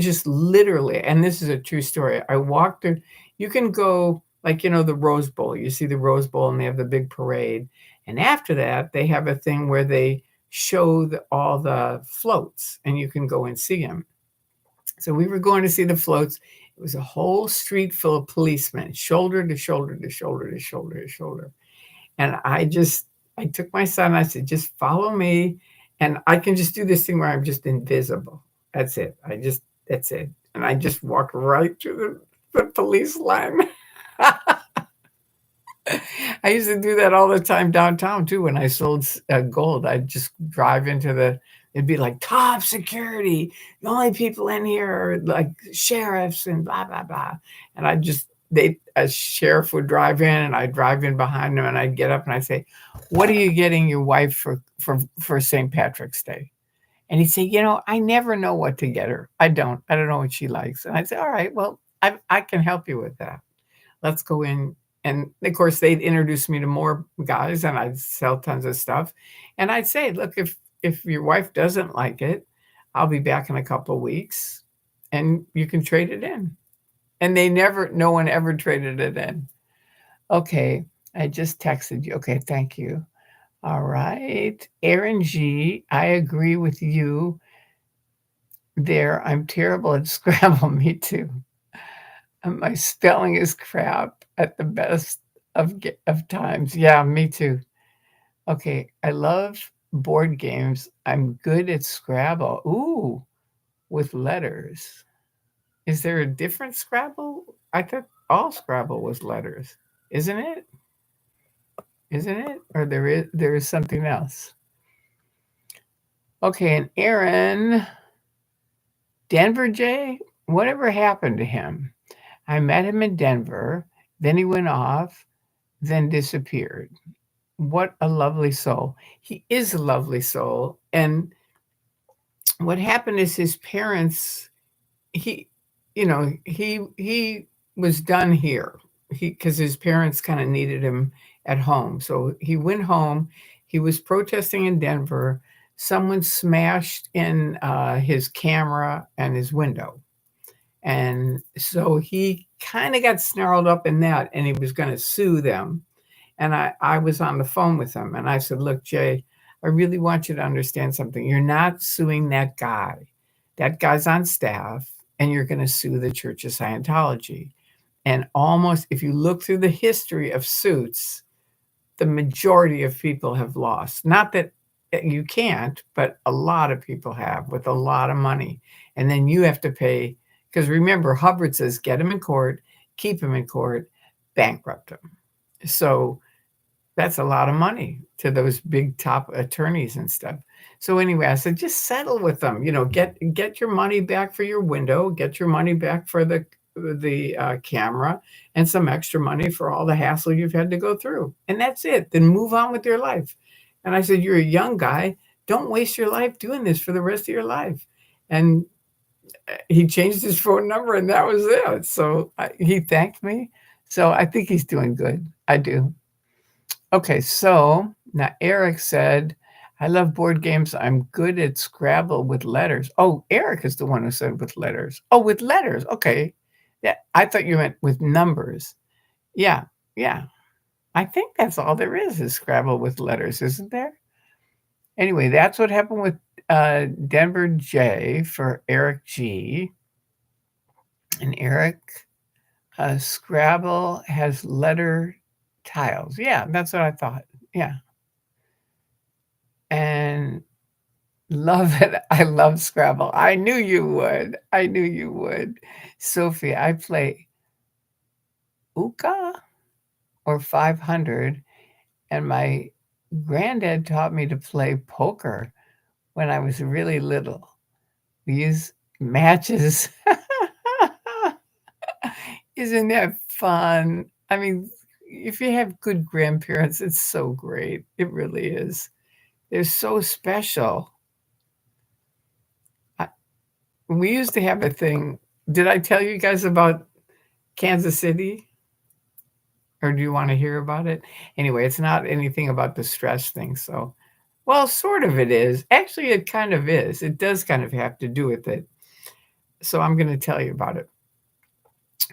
just literally, and this is a true story. I walked through you can go like the Rose Bowl. You see the Rose Bowl and they have the big parade. And after that, they have a thing where they show all the floats and you can go and see them. So we were going to see the floats. It was a whole street full of policemen, shoulder to shoulder to shoulder to shoulder to shoulder. And I took my son, I said, "Just follow me, and I can just do this thing where I'm just invisible. That's it. That's it." And I just walked right through the police line. I used to do that all the time downtown too when I sold gold. I'd just drive it'd be like top security. The only people in here are like sheriffs and blah, blah, blah. And a sheriff would drive in and I'd drive in behind him and I'd get up and I'd say, "What are you getting your wife for St. Patrick's Day?" And he'd say, "I never know what to get her. I don't know what she likes." And I'd say, "All right, well, I can help you with that. Let's go in." And of course, they'd introduce me to more guys and I'd sell tons of stuff. And I'd say, "Look, if your wife doesn't like it, I'll be back in a couple of weeks and you can trade it in." And no one ever traded it in. Okay, I just texted you. Okay, thank you. All right. Aaron G, I agree with you there. I'm terrible at Scrabble. Me too. My spelling is crap at the best of times. Yeah, me too. Okay, I love board games. I'm good at Scrabble. Ooh, with letters. Is there a different Scrabble? I thought all Scrabble was letters. Isn't it? Isn't it? Or there is something else. Okay, and Aaron, Denver J, whatever happened to him? I met him in Denver, then he went off, then disappeared. What a lovely soul. He is a lovely soul. And what happened is his parents, he, he was done here. Because his parents kind of needed him at home. So he went home. He was protesting in Denver. Someone smashed in his camera and his window. And so he kind of got snarled up in that and he was going to sue them. And I was on the phone with him and I said, "Look, Jay, I really want you to understand something. You're not suing that guy. That guy's on staff and you're going to sue the Church of Scientology." And almost, if you look through the history of suits, the majority of people have lost. Not that you can't, but a lot of people have with a lot of money. And then you have to pay, because remember, Hubbard says, get him in court, keep him in court, bankrupt him. So that's a lot of money to those big top attorneys and stuff. So anyway, I said, just settle with them. Get your money back for your window, get your money back for the camera, and some extra money for all the hassle you've had to go through. And that's it. Then move on with your life. And I said, you're a young guy. Don't waste your life doing this for the rest of your life. And he changed his phone number and that was it. So he thanked me. So I think he's doing good. I do. Okay, so now Eric said, I love board games. I'm good at Scrabble with letters. Oh, Eric is the one who said with letters. Oh, with letters. Okay. Yeah, I thought you meant with numbers. Yeah, yeah. I think that's all there is Scrabble with letters, isn't there? Anyway, that's what happened with Denver J for Eric G. And Eric, Scrabble has letter tiles. Yeah, that's what I thought. Yeah. And love it. I love Scrabble. I knew you would. I knew you would. Sophie, I play Uka or 500, and my granddad taught me to play poker when I was really little. We used matches. Isn't that fun? I mean, if you have good grandparents, it's so great. It really is. They're so special. I, we used to have a thing. Did I tell you guys about Kansas City? Or do you want to hear about it? Anyway, it's not anything about the stress thing. So, well, sort of it is. Actually, it kind of is. It does kind of have to do with it. So I'm going to tell you about it.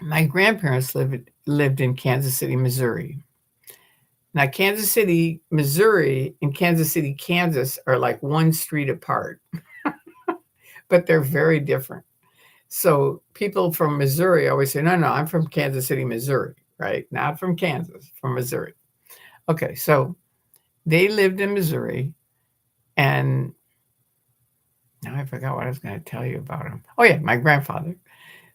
My grandparents lived in Kansas City, Missouri. Now, Kansas City, Missouri, and Kansas City, Kansas are like one street apart, but they're very different. So people from Missouri always say, no, no, I'm from Kansas City, Missouri, right? Not from Kansas, from Missouri. Okay, so they lived in Missouri, and now I forgot what I was going to tell you about him. Oh yeah, my grandfather.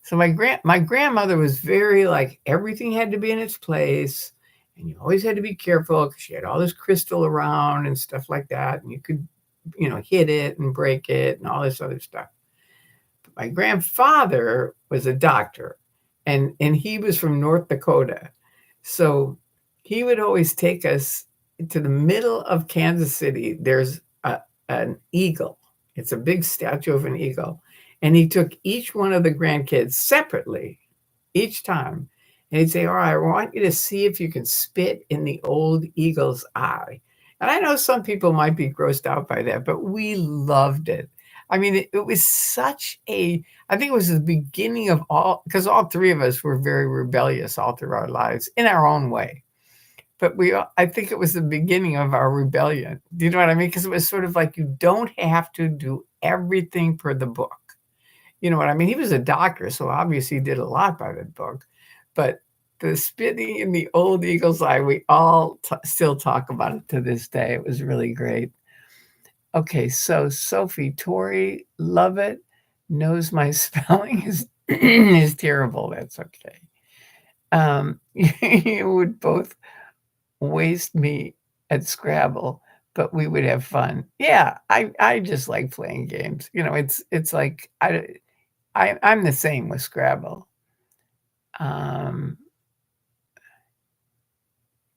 So my grandmother was very like everything had to be in its place, and you always had to be careful because she had all this crystal around and stuff like that, and you could, hit it and break it and all this other stuff. But my grandfather was a doctor, and he was from North Dakota, so he would always take us to the middle of Kansas City. There's an eagle. It's a big statue of an eagle. And he took each one of the grandkids separately each time. And he'd say, all right, I want you to see if you can spit in the old eagle's eye. And I know some people might be grossed out by that, but we loved it. I mean, it was I think it was the beginning of because all three of us were very rebellious all through our lives in our own way. But I think it was the beginning of our rebellion. Do you know what I mean? Because it was sort of like you don't have to do everything per the book. You know what I mean? He was a doctor, so obviously he did a lot by the book. But the spitting in the old eagle's eye, we all still talk about it to this day. It was really great. Okay, so Sophie, Tori, love it. Knows my spelling is terrible. That's okay. You would both waste me at Scrabble, but we would have fun. Yeah, I just like playing games. It's like I'm the same with Scrabble. Um,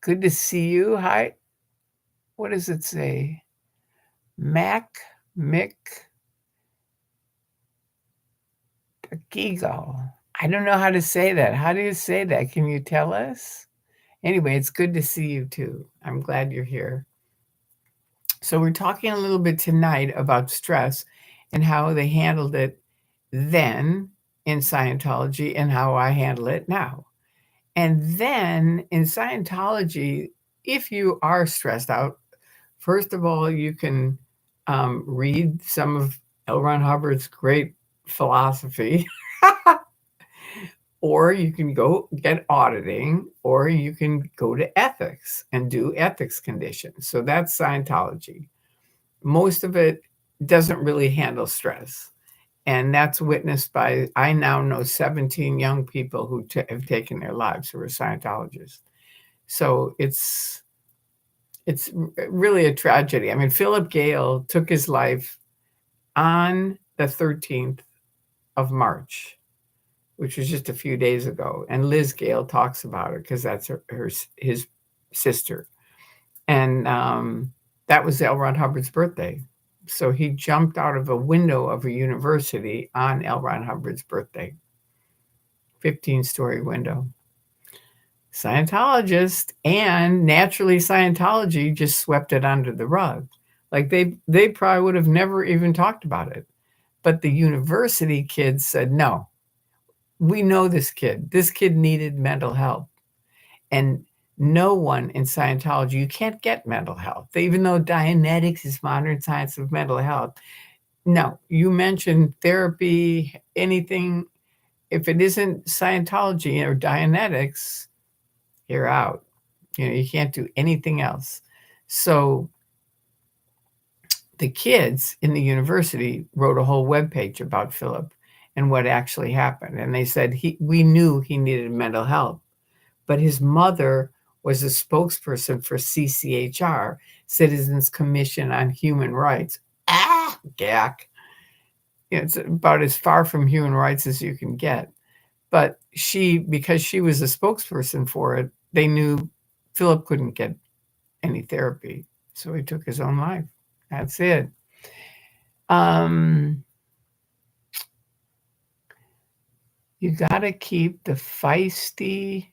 good to see you. Hi. What does it say? Mick, Gigo. I don't know how to say that. How do you say that? Can you tell us? Anyway, it's good to see you too. I'm glad you're here. So we're talking a little bit tonight about stress and how they handled it then in Scientology and how I handle it now. And then in Scientology, if you are stressed out, first of all, you can read some of L. Ron Hubbard's great philosophy, or you can go get auditing, or you can go to ethics and do ethics conditions. So that's Scientology. Most of it doesn't really handle stress. And that's witnessed by, I now know 17 young people who have taken their lives who are Scientologists. So it's really a tragedy. I mean, Philip Gale took his life on the 13th of March, which was just a few days ago. And Liz Gale talks about it because that's his sister. And that was L. Ron Hubbard's birthday. So he jumped out of a window of a university on L. Ron Hubbard's birthday. 15-story window. Scientologist and naturally Scientology just swept it under the rug. Like they probably would have never even talked about it. But the university kids said, no, we know this kid. This kid needed mental health. And no one in Scientology, you can't get mental health. Even though Dianetics is modern science of mental health. No, you mentioned therapy, anything. If it isn't Scientology or Dianetics, you're out. You can't do anything else. So the kids in the university wrote a whole webpage about Philip and what actually happened. And they said we knew he needed mental health, but his mother was a spokesperson for CCHR, Citizens Commission on Human Rights. Gack. It's about as far from human rights as you can get. But because she was a spokesperson for it, they knew Philip couldn't get any therapy. So he took his own life. That's it. You got to keep the feisty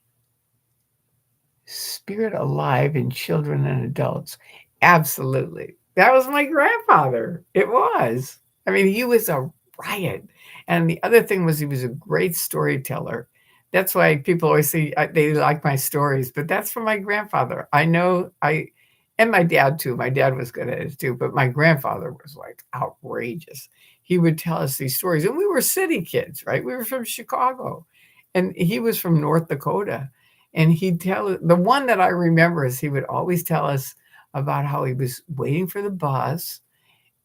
spirit alive in children and adults. Absolutely. That was my grandfather. It was. I mean, he was a riot. And the other thing was he was a great storyteller. That's why people always say they like my stories, but that's from my grandfather. I know and my dad too. My dad was good at it too, but my grandfather was like outrageous. He would tell us these stories, and we were city kids, right? We were from Chicago, and he was from North Dakota. And he'd tell the one that I remember is he would always tell us about how he was waiting for the bus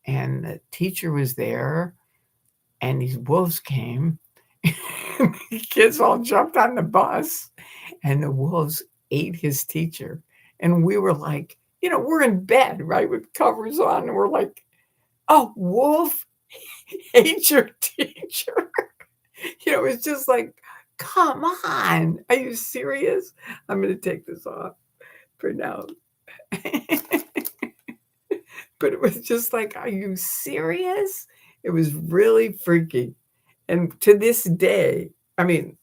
and the teacher was there and these wolves came. The kids all jumped on the bus and the wolves ate his teacher. And we were like, we're in bed, right, with covers on. And we're like, oh, wolf ate your teacher. It's just like, come on. Are you serious? I'm going to take this off for now. But it was just like, are you serious? It was really freaky. And to this day, I mean,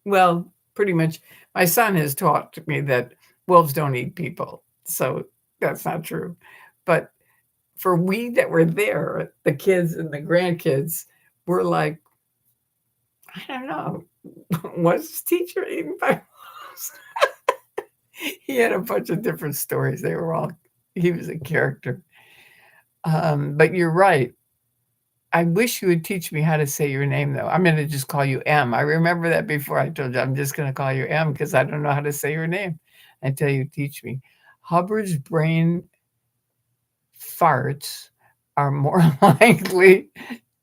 well, pretty much my son has taught me that wolves don't eat people. So that's not true. But for we that were there, the kids and the grandkids were like, I don't know, was his teacher eaten by wolves? He had a bunch of different stories. He was a character. But you're right. I wish you would teach me how to say your name, though. I'm going to just call you M. I remember that before I told you I'm just going to call you M because I don't know how to say your name until you teach me. Hubbard's brain farts are more likely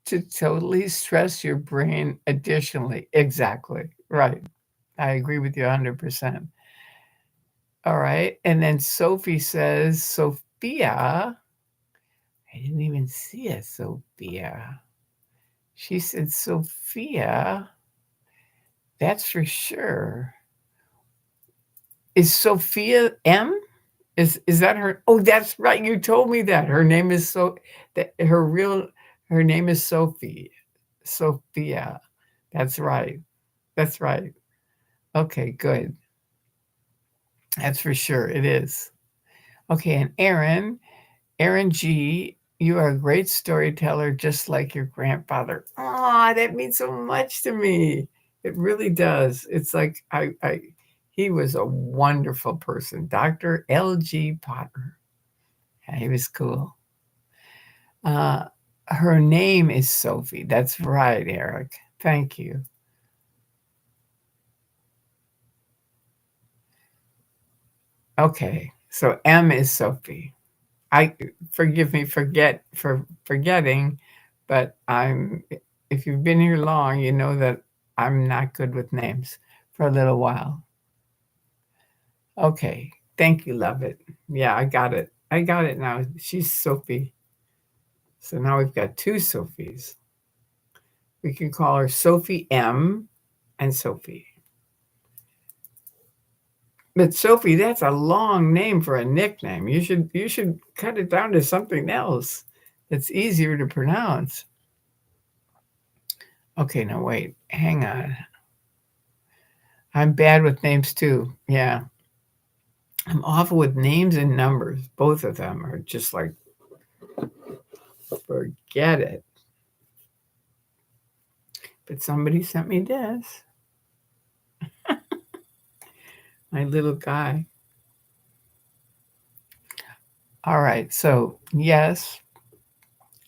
to totally stress your brain additionally. Exactly. Right. I agree with you 100%. All right. And then Sophie says, Sophia. I didn't even see it, Sophia. She said, Sophia. That's for sure. Is Sophia M? Is that her? Oh, that's right. You told me that. Her name is her name is Sophie. Sophia. That's right. That's right. Okay, good. That's for sure. It is. Okay, and Aaron G, you are a great storyteller, just like your grandfather. Ah, that means so much to me. It really does. It's like he was a wonderful person, Dr. L.G. Potter. Yeah, he was cool. Her name is Sophie. That's right, Eric. Thank you. Okay, so M is Sophie. Forgive me for forgetting, but if you've been here long, you know that I'm not good with names for a little while. Okay, thank you, love it. Yeah, I got it. I got it now. She's Sophie. So now we've got two Sophies. We can call her Sophie M and Sophie. But Sophie, that's a long name for a nickname. You should cut it down to something else that's easier to pronounce. Okay, now wait, hang on. I'm bad with names too. Yeah. I'm awful with names and numbers. Both of them are just like, forget it. But somebody sent me this. My little guy. All right. So, yes,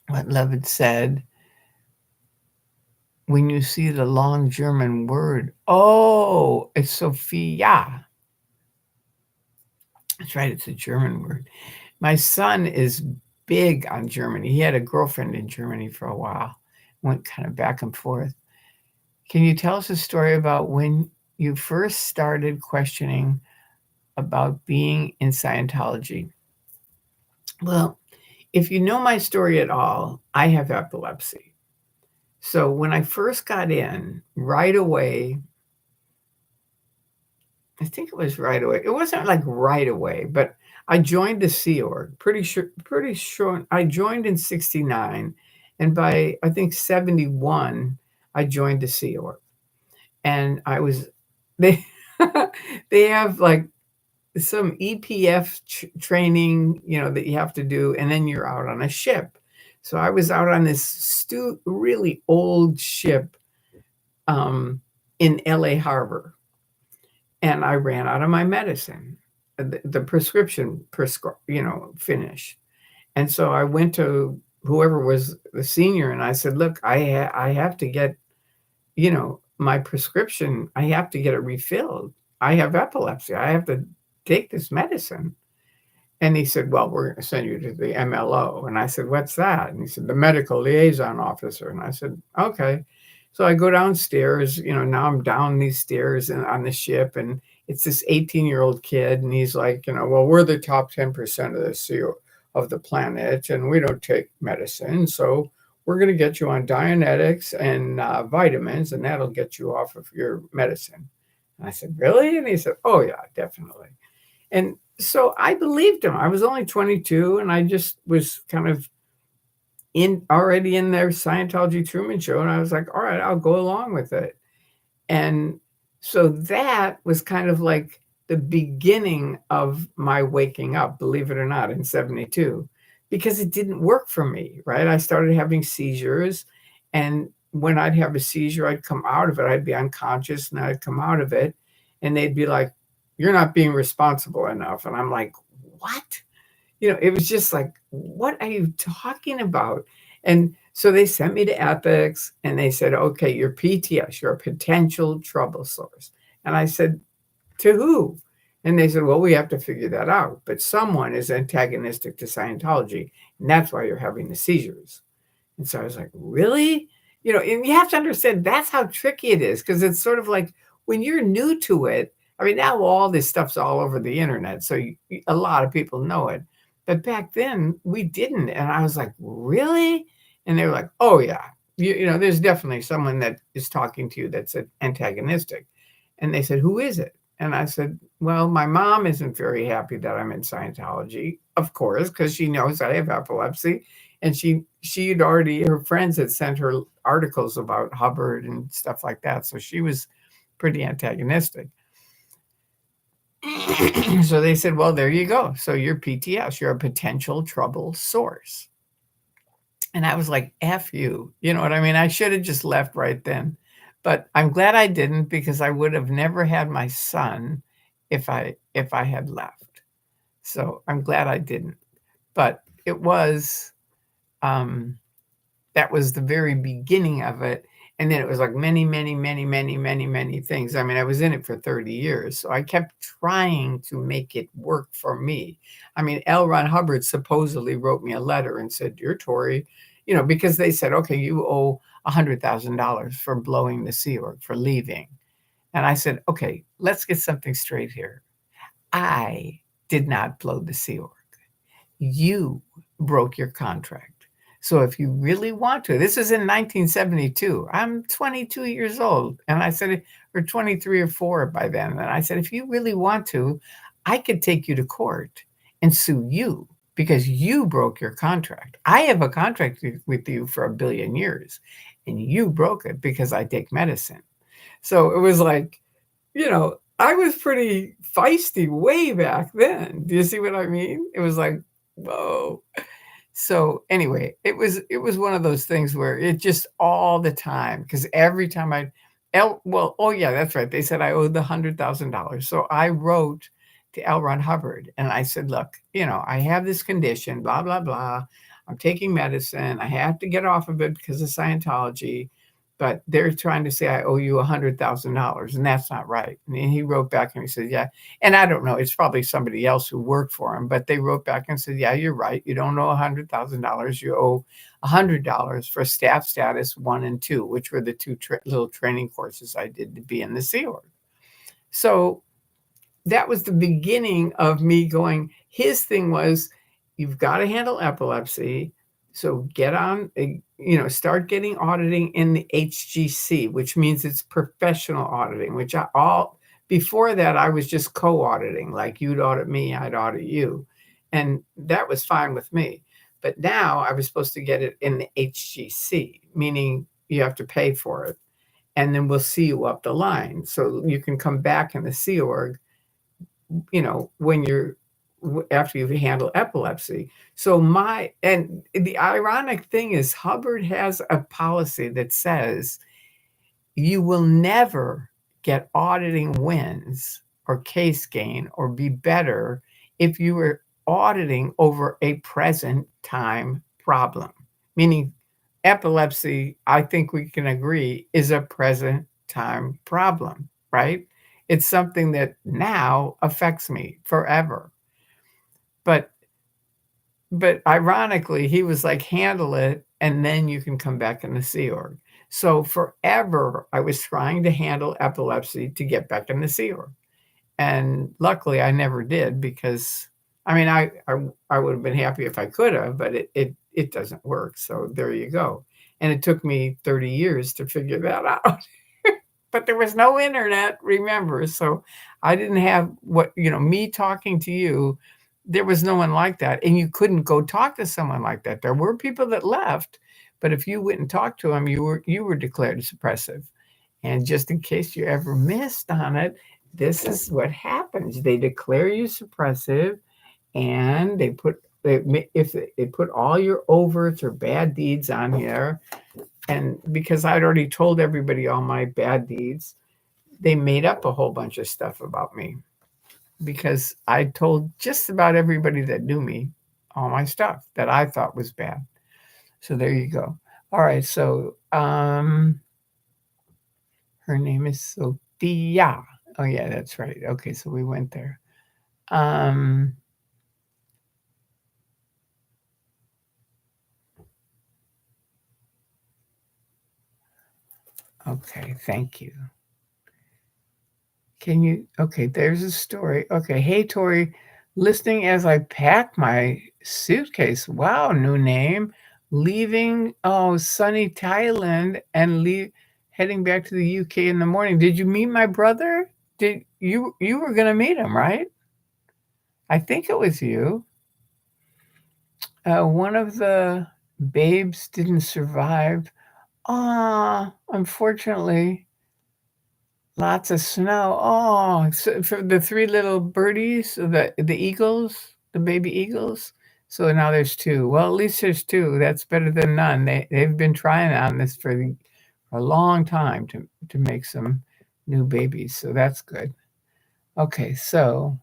what Levitt said, when you see the long German word, oh, it's Sophia. That's right, it's a German word. My son is big on Germany. He had a girlfriend in Germany for a while, went kind of back and forth. Can you tell us a story about when you first started questioning about being in Scientology? Well, if you know my story at all, I have epilepsy. So when I first got in, right away, I think it was right away. It wasn't like right away, but I joined the Sea Org. Pretty sure I joined in 69. And by I think 71, I joined the Sea Org. And I was they they have like some EPF training, that you have to do, and then you're out on a ship. So I was out on this really old ship in LA Harbor, and I ran out of my medicine, the prescription, finish. And so I went to whoever was the senior, and I said, "Look, I have to get, my prescription. I have to get it refilled. I have epilepsy. I have to take this medicine." And he said, "Well, we're going to send you to the MLO." And I said, "What's that?" And he said, "The medical liaison officer." And I said, "Okay." So I go downstairs, now I'm down these stairs and on the ship, and it's this 18-year-old kid, and he's like, "Well, we're the top 10% of the CO of the planet, and we don't take medicine. So we're going to get you on Dianetics and vitamins, and that'll get you off of your medicine." And I said, "Really?" And he said, "Oh, yeah, definitely." And so I believed him. I was only 22, and I just was kind of already in their Scientology Truman Show, and I was like, "All right, I'll go along with it." And so that was kind of like the beginning of my waking up, believe it or not, in 72, because it didn't work for me, right? I started having seizures, and when I'd have a seizure, I'd come out of it. I'd be unconscious, and I'd come out of it, and they'd be like, "You're not being responsible enough." And I'm like, "What?" It was just like, "What are you talking about?" And so they sent me to ethics, and they said, "Okay, you're PTS, you're a potential trouble source." And I said, "To who?" And they said, "Well, we have to figure that out. But someone is antagonistic to Scientology, and that's why you're having the seizures." And so I was like, "Really?" And you have to understand that's how tricky it is, because it's sort of like when you're new to it. I mean, now all this stuff's all over the internet, so a lot of people know it. But back then, we didn't. And I was like, "Really?" And they were like, "Oh, yeah. There's definitely someone that is talking to you that's antagonistic." And they said, "Who is it?" And I said, "Well, my mom isn't very happy that I'm in Scientology, of course, because she knows I have epilepsy. And she'd already, her friends had sent her articles about Hubbard and stuff like that. So she was pretty antagonistic." So they said, "Well, there you go. So you're PTS, you're a potential trouble source." And I was like, "F you." You know what I mean? I should have just left right then. But I'm glad I didn't, because I would have never had my son if I had left. So I'm glad I didn't. But it was um that was the very beginning of it. And then it was like many, many, many, many, many, many things. I mean, I was in it for 30 years. So I kept trying to make it work for me. I mean, L. Ron Hubbard supposedly wrote me a letter and said, "You're Tory," because they said, "Okay, you owe $100,000 for blowing the Sea Org, for leaving." And I said, "Okay, let's get something straight here. I did not blow the Sea Org. You broke your contract. So if you really want to," this is in 1972. I'm 22 years old. And I said, or 23 or 4 by then. And I said, "If you really want to, I could take you to court and sue you because you broke your contract. I have a contract with you for 1 billion years, and you broke it because I take medicine." So it was like, I was pretty feisty way back then. Do you see what I mean? It was like, whoa. So anyway, it was one of those things where it just all the time, because every time oh yeah, that's right. They said I owed the $100,000. So I wrote to L. Ron Hubbard and I said, "Look, I have this condition, blah, blah, blah. I'm taking medicine. I have to get off of it because of Scientology. but they're trying to say I owe you $100,000, and that's not right. And he wrote back and he said, yeah. And I don't know, it's probably somebody else who worked for him, but they wrote back and said, yeah, you're right. You don't owe $100,000. You owe $100 for staff status 1 and 2, which were the two little training courses I did to be in the Sea Org. So that was the beginning of me going. His thing was, you've got to handle epilepsy. So get on, start getting auditing in the HGC, which means it's professional auditing, which before that, I was just co-auditing, like you'd audit me, I'd audit you. And that was fine with me. But now I was supposed to get it in the HGC, meaning you have to pay for it. And then we'll see you up the line. So you can come back in the Sea Org, when after you've handled epilepsy. So and the ironic thing is Hubbard has a policy that says you will never get auditing wins or case gain or be better if you were auditing over a present time problem, meaning epilepsy, I think we can agree, is a present time problem, right? It's something that now affects me forever. But ironically, he was like, handle it, and then you can come back in the Sea Org. So forever, I was trying to handle epilepsy to get back in the Sea Org. And luckily, I never did, because, I mean, I would have been happy if I could have, but it doesn't work. So there you go. And it took me 30 years to figure that out. But there was no internet, remember. So I didn't have me talking to you. There was no one like that. And you couldn't go talk to someone like that. There were people that left, but if you went and talked to them, you were declared suppressive. And just in case you ever missed on it, this is what happens. They declare you suppressive, and if they put all your overts or bad deeds on here. And because I'd already told everybody all my bad deeds, they made up a whole bunch of stuff about me, because I told just about everybody that knew me all my stuff that I thought was bad. So there you go. All right. So her name is Sophia. Oh yeah, that's right. Okay, so we went there. Okay, thank you. Okay, there's a story. Okay, hey, Tori, listening as I pack my suitcase. Wow, new name. Leaving, sunny Thailand and heading back to the UK in the morning. Did you meet my brother? Did you were going to meet him, right? I think it was you. One of the babes didn't survive. Unfortunately. Lots of snow. Oh, so for the 3 little birdies, the eagles, the baby eagles. So now there's 2. Well, at least there's 2. That's better than none. They've been trying on this for a long time to make some new babies. So that's good. Okay, so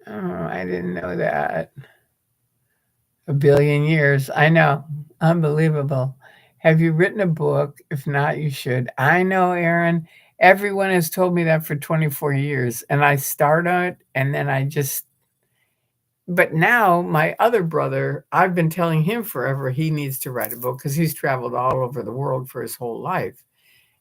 I didn't know that. A billion years. I know. Unbelievable. Have you written a book? If not, you should. I know, Aaron. Everyone has told me that for 24 years. And I started, and then but now my other brother, I've been telling him forever he needs to write a book, because he's traveled all over the world for his whole life.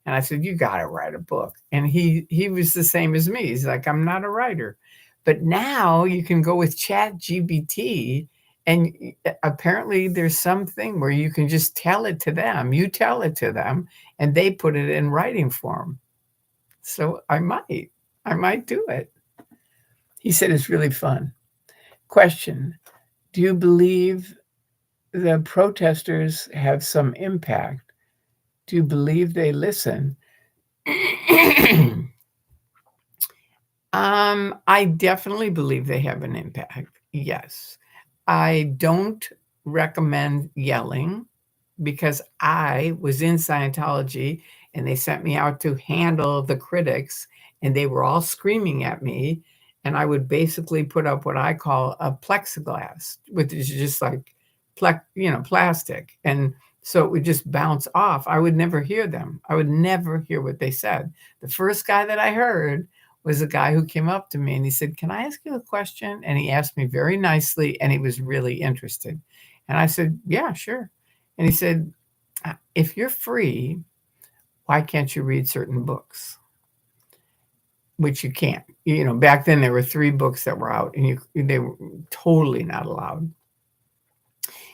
And I said, you got to write a book. And he was the same as me. He's like, I'm not a writer. But now you can go with ChatGPT, and apparently there's something where you can just tell it to them. You tell it to them, and they put it in writing form. So I might do it. He said it's really fun. Question: do you believe the protesters have some impact? Do you believe they listen? I definitely believe they have an impact. Yes. I don't recommend yelling, because I was in Scientology and they sent me out to handle the critics, and they were all screaming at me. And I would basically put up what I call a plexiglass, which is just like plastic. And So it would just bounce off. I would never hear them. I would never hear what they said. The first guy that I heard was a guy who came up to me and he said, "Can I ask you a question?" And he asked me very nicely and he was really interested. And I said, "Yeah, sure." And he said, "If you're free, why can't you read certain books?" Which you can't. Back then there were 3 books that were out and they were totally not allowed.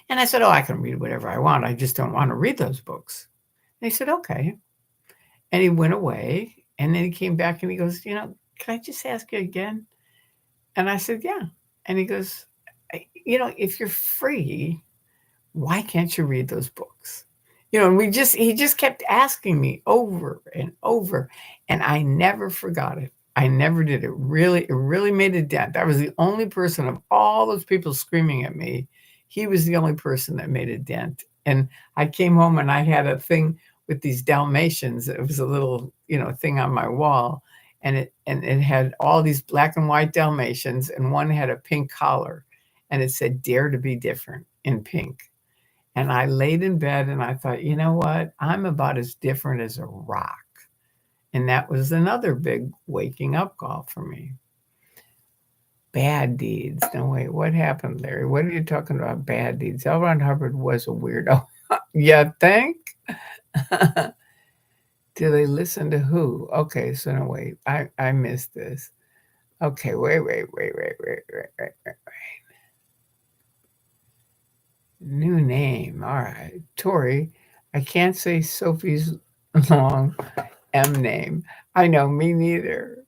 And I said, "Oh, I can read whatever I want. I just don't want to read those books." And he said, "Okay." And he went away and then he came back and he goes, "Can I just ask you again?" And I said, "Yeah." And he goes, "If you're free, why can't you read those books?" And he just kept asking me over and over, and I never forgot it. I never did. It really made a dent. I was the only person of all those people screaming at me. He was the only person that made a dent. And I came home and I had a thing with these Dalmatians. It was a little, thing on my wall, and it had all these black and white Dalmatians, and one had a pink collar, and it said "Dare to be different" in pink. And I laid in bed and I thought, you know what? I'm about as different as a rock. And that was another big waking up call for me. Bad deeds. No, wait, what happened, Larry? What are you talking about? Bad deeds. L. Ron Hubbard was a weirdo. You think? Do they listen to who? Okay, so no, wait. I missed this. Okay, wait. New name. All right. Tori. I can't say Sophie's long M name. I know, me neither.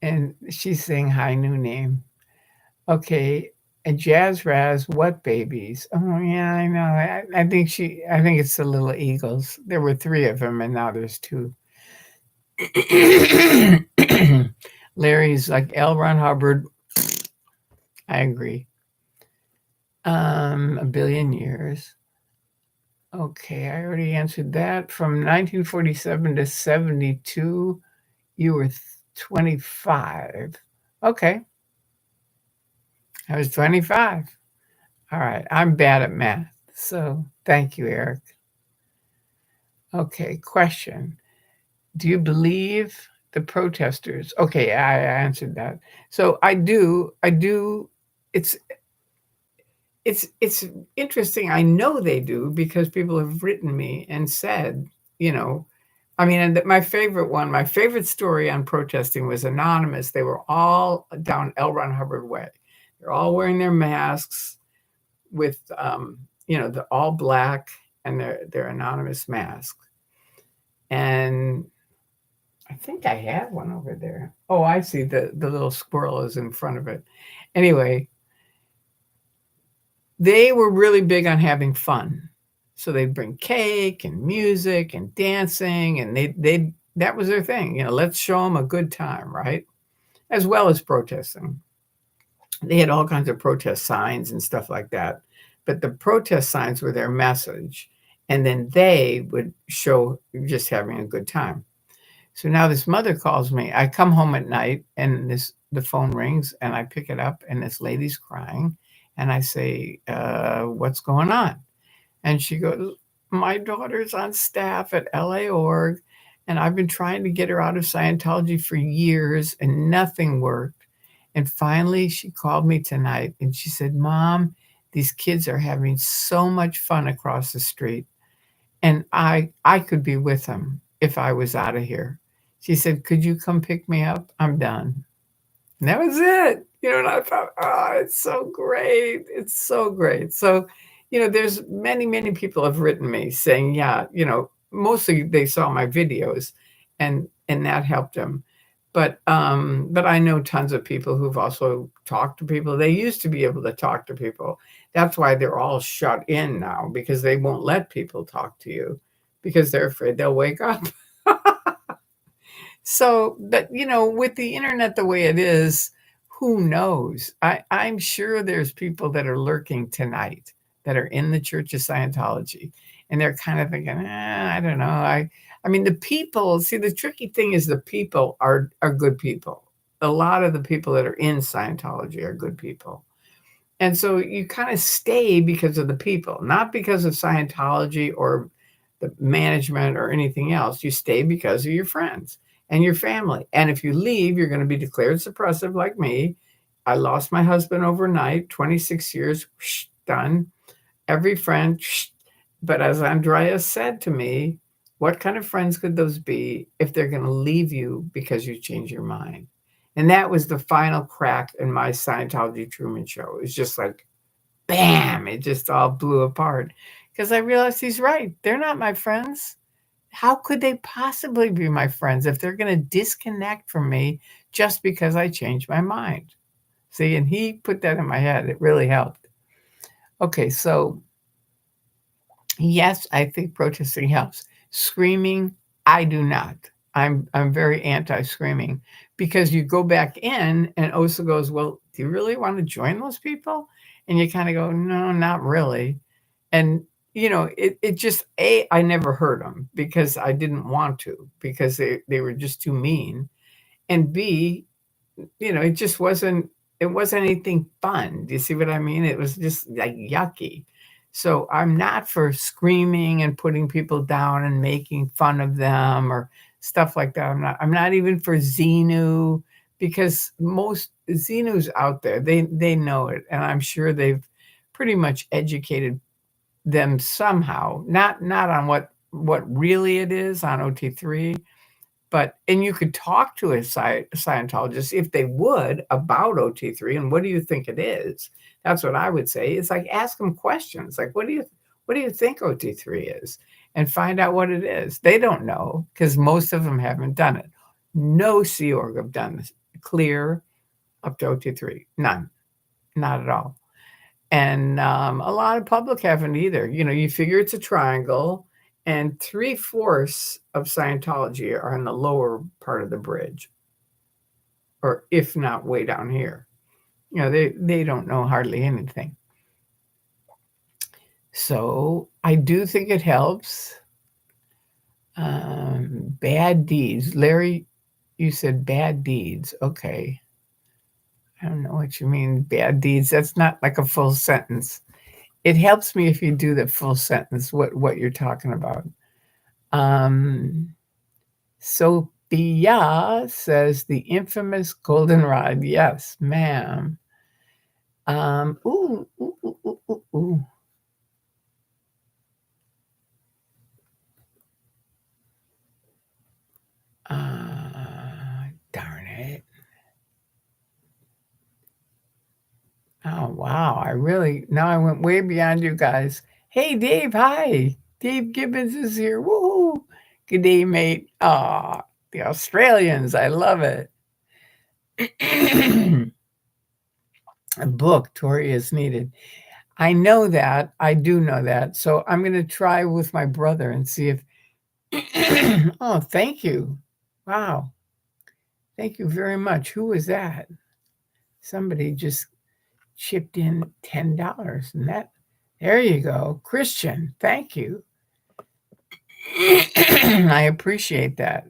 And she's saying hi, new name. Okay. And Jazz Raz, what babies? Oh yeah, I know. I think it's the little eagles. There were 3 of them and now there's 2. Larry's like L. Ron Hubbard. I agree. A billion years. Okay, I already answered that. From 1947 to 72, you were 25. Okay. I was 25. All right. I'm bad at math. So thank you, Eric. Okay. Question. Do you believe the protesters? Okay. I answered that. So I do. It's interesting. I know they do because people have written me and said, and my favorite story on protesting was anonymous. They were all down L. Ron Hubbard Way. They're all wearing their masks with, the all black and their anonymous mask. And I think I have one over there. Oh, I see the little squirrel is in front of it. Anyway, they were really big on having fun. So they'd bring cake and music and dancing, and that was their thing. Let's show them a good time, right? As well as protesting. They had all kinds of protest signs and stuff like that. But the protest signs were their message. And then they would show just having a good time. So now this mother calls me. I come home at night and the phone rings and I pick it up and this lady's crying. And I say, what's going on? And she goes, my daughter's on staff at LA Org, and I've been trying to get her out of Scientology for years, and nothing worked. And finally, she called me tonight, and she said, Mom, these kids are having so much fun across the street, and I could be with them if I was out of here. She said, could you come pick me up? I'm done. And that was it. And I thought, oh, it's so great. It's so great. So, there's many people have written me saying, yeah, mostly they saw my videos and that helped them. But I know tons of people who've also talked to people. They used to be able to talk to people. That's why they're all shut in now, because they won't let people talk to you because they're afraid they'll wake up. So, but with the internet the way it is, who knows? I'm sure there's people that are lurking tonight that are in the Church of Scientology, and they're kind of thinking, I don't know. I mean, the people. See, the tricky thing is the people are good people. A lot of the people that are in Scientology are good people, And so you kind of stay because of the people, not because of Scientology or the management or anything else. You stay because of your friends and your family. And if you leave, you're going to be declared suppressive like me. I lost my husband overnight, 26 years, whoosh, done. Every friend, whoosh. But as Andrea said to me, what kind of friends could those be if they're going to leave you because you change your mind? And that was the final crack in my Scientology Truman Show. It was just like, bam, it just all blew apart because I realized he's right. They're not my friends. How could they possibly be my friends if they're going to disconnect from me just because I changed my mind? See, and he put that in my head. It really helped. Okay, so yes, I think protesting helps. Screaming, I do not. I'm very anti-screaming because you go back in and Osa goes, well, do you really want to join those people? And you kind of go, no, not really. And it just I never heard them because I didn't want to because they were just too mean. And B, it wasn't anything fun. Do you see what I mean? It was just like yucky. So I'm not for screaming and putting people down and making fun of them or stuff like that. I'm not even for Xenu because most Xenus out there, they know it. And I'm sure they've pretty much educated them somehow, not on what really it is on OT3, and you could talk to a Scientologist if they would about OT3 and what do you think it is? That's what I would say. It's like ask them questions like what do you think OT3 is? And find out what it is. They don't know because most of them haven't done it. No Sea Org have done this clear up to OT3. None. Not at all. And a lot of public haven't either. You figure it's a triangle, and 3/4 of Scientology are in the lower part of the bridge, or if not way down here. They don't know hardly anything. So I do think it helps. Bad deeds. Larry, you said bad deeds. Okay. I don't know what you mean, bad deeds. That's not like a full sentence. It helps me if you do the full sentence, what you're talking about. Sophia says the infamous goldenrod. Yes, ma'am. Ooh, ooh, ooh, ooh, ooh, ooh. Darn it. Oh, wow. Now I went way beyond you guys. Hey, Dave. Hi. Dave Gibbons is here. Woo! Good day, mate. Ah, the Australians. I love it. A book, Tori, is needed. I know that. I do know that. So I'm going to try with my brother and see if. Oh, thank you. Wow. Thank you very much. Who was that? Somebody just chipped in $10. And there you go. Christian, thank you. I appreciate that.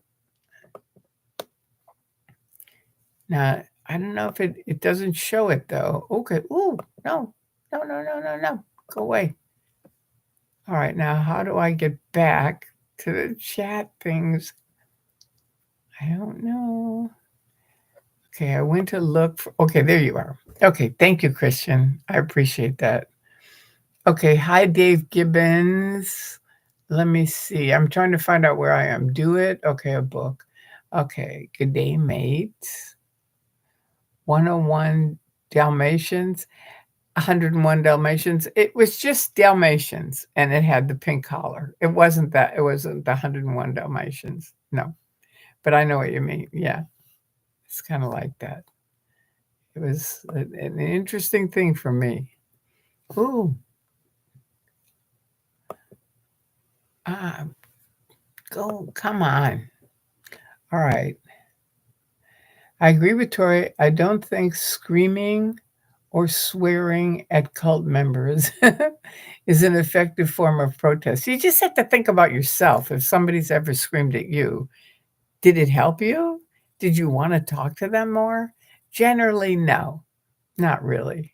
Now, I don't know if it doesn't show it though. Okay. Ooh, no. No, no, no, no, no. Go away. All right. Now, how do I get back to the chat things? I don't know. Okay, I went to look for. Okay, there you are. Okay, thank you, Christian. I appreciate that. Okay, hi, Dave Gibbons. Let me see. I'm trying to find out where I am. Do it. Okay, a book. Okay, good day, mate. 101 Dalmatians, 101 Dalmatians. It was just Dalmatians, and it had the pink collar. It wasn't that. It wasn't the 101 Dalmatians. No, but I know what you mean. Yeah, it's kind of like that. It was an interesting thing for me. Ooh. Come on. All right. I agree with Tori. I don't think screaming or swearing at cult members is an effective form of protest. You just have to think about yourself. If somebody's ever screamed at you, did it help you? Did you want to talk to them more? Generally, no, not really.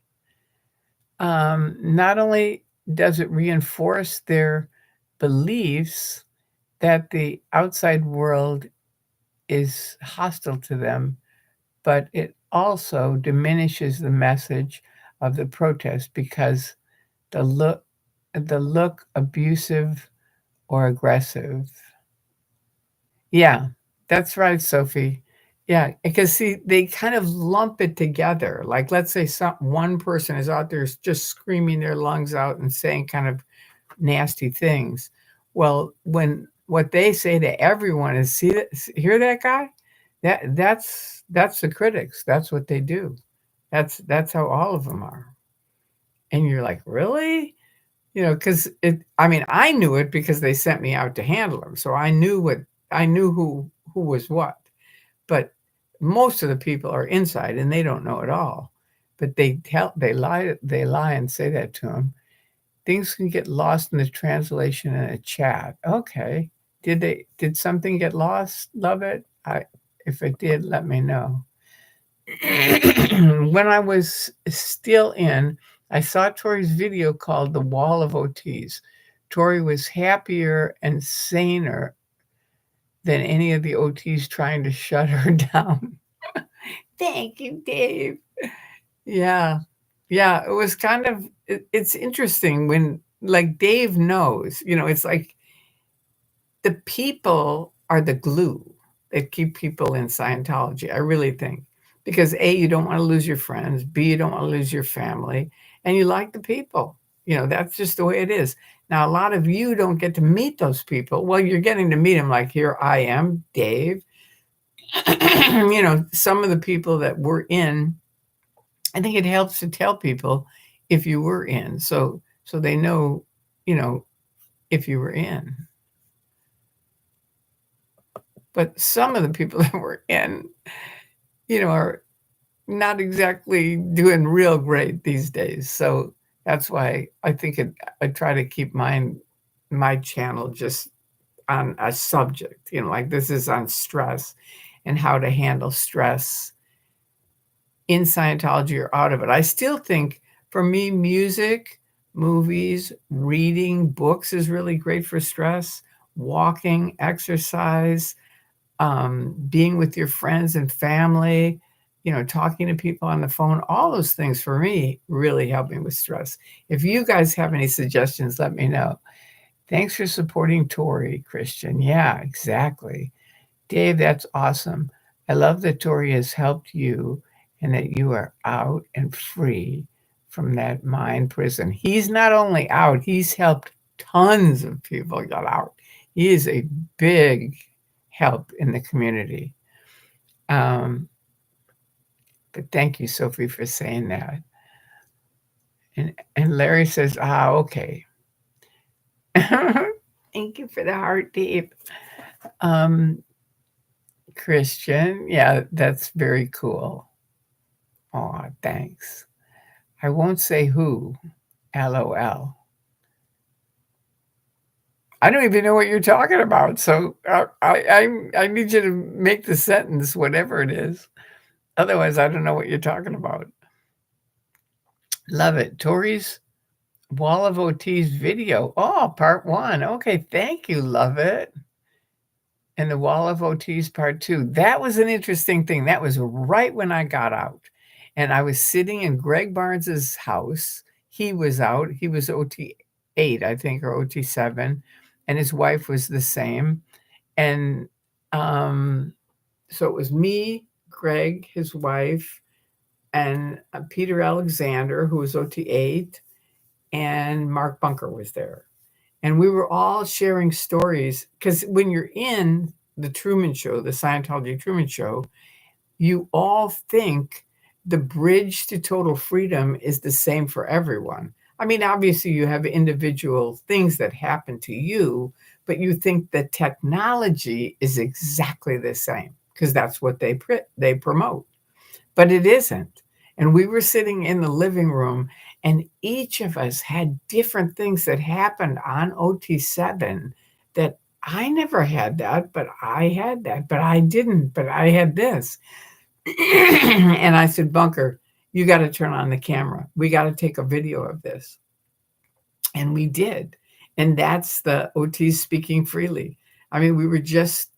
Not only does it reinforce their beliefs that the outside world is hostile to them, but it also diminishes the message of the protest because the look abusive or aggressive. Yeah, that's right, Sophie. Yeah, because see, they kind of lump it together. Like, let's say one person is out there just screaming their lungs out and saying kind of nasty things. Well, when what they say to everyone is, "See that? Hear that guy? That's the critics. That's what they do. That's how all of them are." And you're like, really? Because I mean, I knew it because they sent me out to handle them, so I knew who was what. But most of the people are inside and they don't know it all. But they lie and say that to them. Things can get lost in the translation and a chat. Okay. Did something get lost? Love it. If it did, let me know. When I was still in, I saw Tori's video called The Wall of OTs. Tori was happier and saner than any of the OTs trying to shut her down. Thank you, Dave. Yeah. Yeah, it was kind of it's interesting when like Dave knows, it's like the people are the glue that keep people in Scientology. I really think. Because A, you don't want to lose your friends, B, you don't want to lose your family, and you like the people. That's just the way it is. Now, a lot of you don't get to meet those people. Well, you're getting to meet them like here I am, Dave. Some of the people that we're in, I think it helps to tell people if you were in, so they know, you know, if you were in. But some of the people that were in, are not exactly doing real great these days. So that's why I think I try to keep my channel just on a subject, like this is on stress and how to handle stress in Scientology or out of it. I still think for me, music, movies, reading books is really great for stress, walking, exercise, being with your friends and family, talking to people on the phone, all those things for me really help me with stress. If you guys have any suggestions, let me know. Thanks for supporting Tory-Christman. Yeah, exactly. Dave, that's awesome. I love that Tori has helped you and that you are out and free from that mind prison. He's not only out, he's helped tons of people get out. He is a big help in the community. But thank you, Sophie, for saying that. And Larry says, okay. Thank you for the heart, Dave. Christian, yeah, that's very cool. Oh, thanks. I won't say who. LOL. I don't even know what you're talking about. So I need you to make the sentence, whatever it is. Otherwise, I don't know what you're talking about. Love it. Tori's Wall of OT's video. Oh, part 1. Okay, thank you. Love it. And the Wall of OT's part 2. That was an interesting thing. That was right when I got out. And I was sitting in Greg Barnes's house. He was out. He was OT 8, I think, or OT 7. And his wife was the same. And so it was me, Greg, his wife, and Peter Alexander, who was OT 8, and Mark Bunker was there. And we were all sharing stories because when you're in the Truman Show, the Scientology Truman Show, you all think the bridge to total freedom is the same for everyone. I mean, obviously, you have individual things that happen to you, but you think the technology is exactly the same because that's what they promote. But it isn't. And we were sitting in the living room, and each of us had different things that happened on OT7 that I never had that, but I had that, but I didn't, but I had this. And I said, Bunker, you got to turn on the camera. We got to take a video of this. And we did. And that's the OTs speaking freely. I mean, we were just,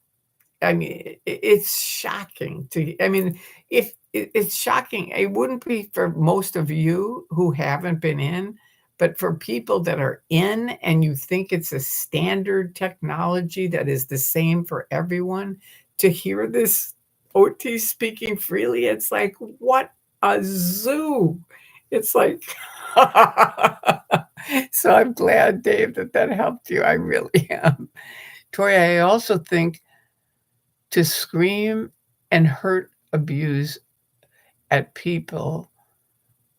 I mean, it's shocking I mean, if it's shocking, it wouldn't be for most of you who haven't been in, but for people that are in and you think it's a standard technology that is the same for everyone, to hear this OT speaking freely, it's like, what a zoo. It's like, so I'm glad, Dave, that helped you. I really am. Tori, I also think to scream and hurt, abuse at people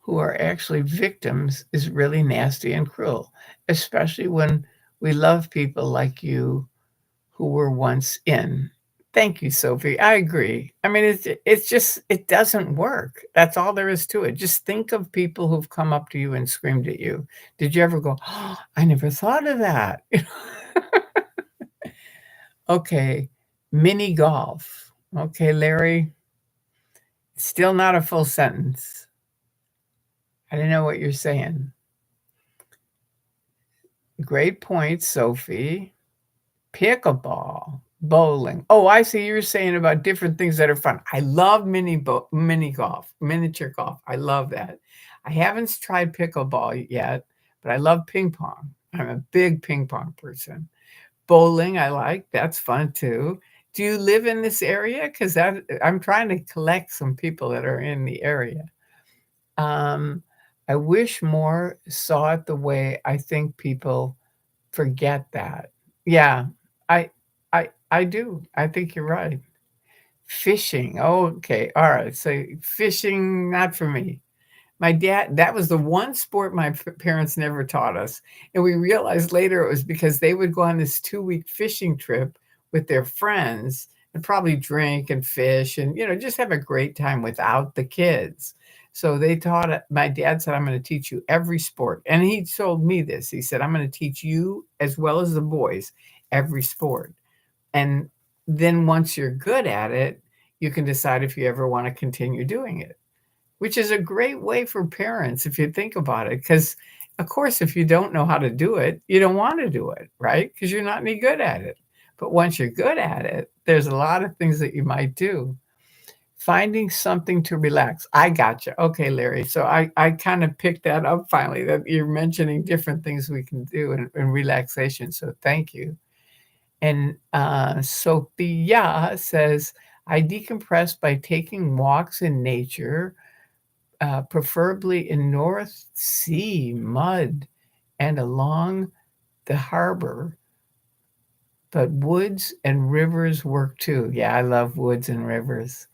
who are actually victims is really nasty and cruel, especially when we love people like you who were once in. Thank you, Sophie. I agree. I mean, it's just it doesn't work. That's all there is to it. Just think of people who've come up to you and screamed at you. Did you ever go, "Oh, I never thought of that"? Okay, mini golf. Okay, Larry, still not a full sentence. I don't know what you're saying. Great point, Sophie. Pickleball, bowling. Oh, I see you're saying about different things that are fun. I love mini golf, miniature golf. I love that. I haven't tried pickleball yet, but I love ping pong. I'm a big ping pong person. Bowling, I like. That's fun too. Do you live in this area? Because I'm trying to collect some people that are in the area. Um, I wish more saw it the way I think people forget that. Yeah, I I do. I think you're right. Fishing. Oh, okay. All right. So fishing, not for me. My dad, that was the one sport my parents never taught us. And we realized later it was because they would go on this 2-week fishing trip with their friends and probably drink and fish and, just have a great time without the kids. So they taught it. My dad said, I'm going to teach you every sport. And he told me this. He said, I'm going to teach you as well as the boys every sport. And then once you're good at it, you can decide if you ever want to continue doing it, which is a great way for parents if you think about it. Because, of course, if you don't know how to do it, you don't want to do it, right? Because you're not any good at it. But once you're good at it, there's a lot of things that you might do. Finding something to relax. I gotcha. Okay, Larry. So I kind of picked that up finally, that you're mentioning different things we can do in relaxation. So thank you. And Sophia says, I decompress by taking walks in nature, preferably in North Sea mud and along the harbor. But woods and rivers work too. Yeah, I love woods and rivers.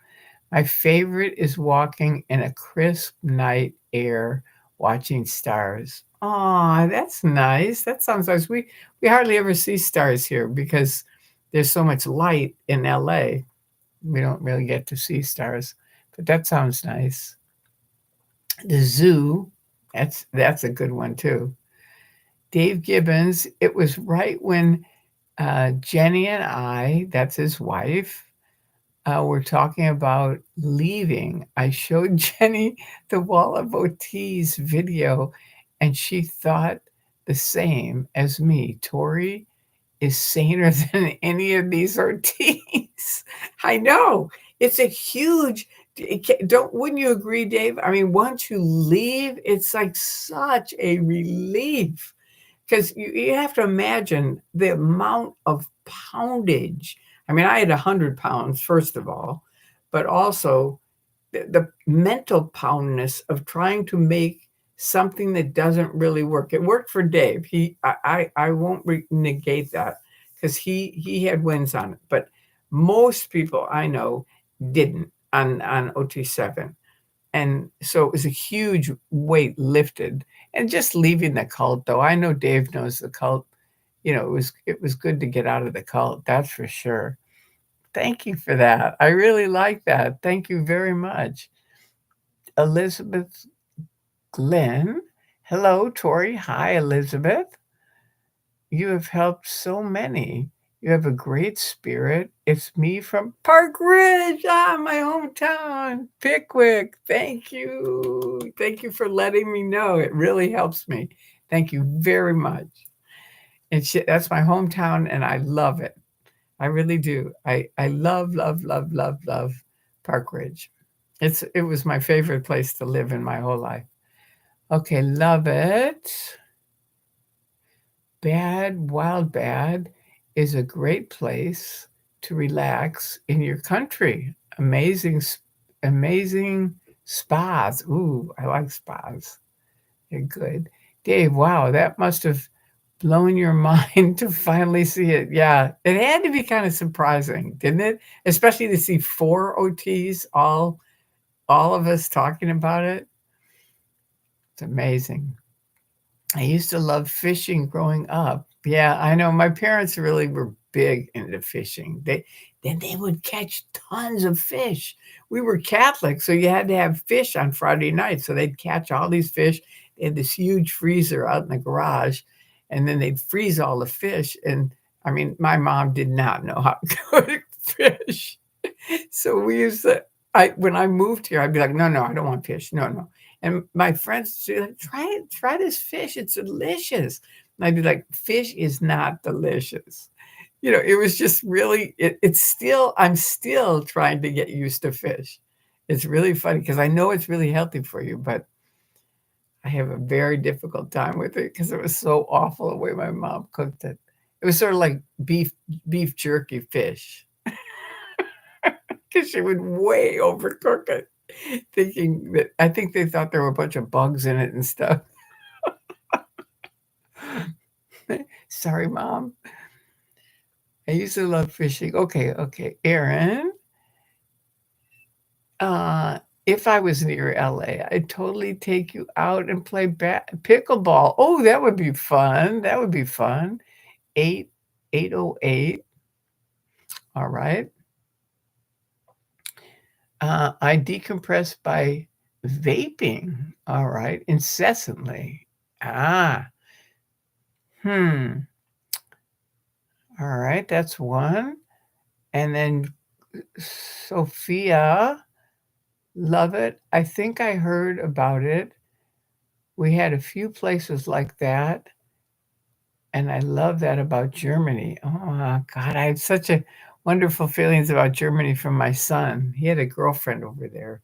My favorite is walking in a crisp night air, watching stars. Aw, that's nice. That sounds nice. We hardly ever see stars here because there's so much light in LA. We don't really get to see stars, but that sounds nice. The zoo, that's a good one too. Dave Gibbons, it was right when Jenny and I, that's his wife, were talking about leaving. I showed Jenny the Wall of OT's video, and she thought the same as me. Tori is saner than any of these OTs. I know. It's a huge wouldn't you agree, Dave? I mean, once you leave, it's like such a relief because you have to imagine the amount of poundage. I mean, I had 100 pounds, first of all, but also the mental poundness of trying to make something that doesn't really work. It worked for Dave. I won't negate that because he had wins on it, but most people I know didn't on OT7. And so it was a huge weight lifted. And just leaving the cult, though, I know Dave knows the cult. It was good to get out of the cult. That's for sure. Thank you for that. I really like that. Thank you very much. Elizabeth Glenn. Hello, Tori. Hi, Elizabeth. You have helped so many. You have a great spirit. It's me from Park Ridge, my hometown, Pickwick. Thank you. Thank you for letting me know. It really helps me. Thank you very much. That's my hometown, and I love it. I really do. I love, love, love, love, love Park Ridge. It was my favorite place to live in my whole life. Okay, love it. Wild Bad is a great place to relax in your country. Amazing spas. Ooh, I like spas. They're good. Dave, wow, that must have blown your mind to finally see it. Yeah, it had to be kind of surprising, didn't it? Especially to see 4 OTs, all of us talking about it. It's amazing. I used to love fishing growing up. Yeah, I know my parents really were big into fishing. They would catch tons of fish. We were Catholic, so you had to have fish on Friday night. So they'd catch all these fish. They had this huge freezer out in the garage, and then they'd freeze all the fish. And I mean, my mom did not know how to cook fish. So we used to when I moved here, I'd be like, "No, no, I don't want fish. No, no." And my friends would say, like, "Try it. Try this fish. It's delicious." And I'd be like, "Fish is not delicious." It was just really it's still I'm still trying to get used to fish. It's really funny because I know it's really healthy for you, but I have a very difficult time with it because it was so awful the way my mom cooked it. It was sort of like beef jerky fish. Because she would way overcook it, thinking that I think they thought there were a bunch of bugs in it and stuff. Sorry, Mom. I used to love fishing. Okay. Aaron, if I was near LA, I'd totally take you out and play pickleball. Oh, that would be fun. That would be fun. 808. All right. I decompress by vaping. All right. Incessantly. Ah. Hmm. All right. That's one. And then Sophia, love it. I think I heard about it. We had a few places like that. And I love that about Germany. Oh, God. I had such a wonderful feelings about Germany from my son. He had a girlfriend over there,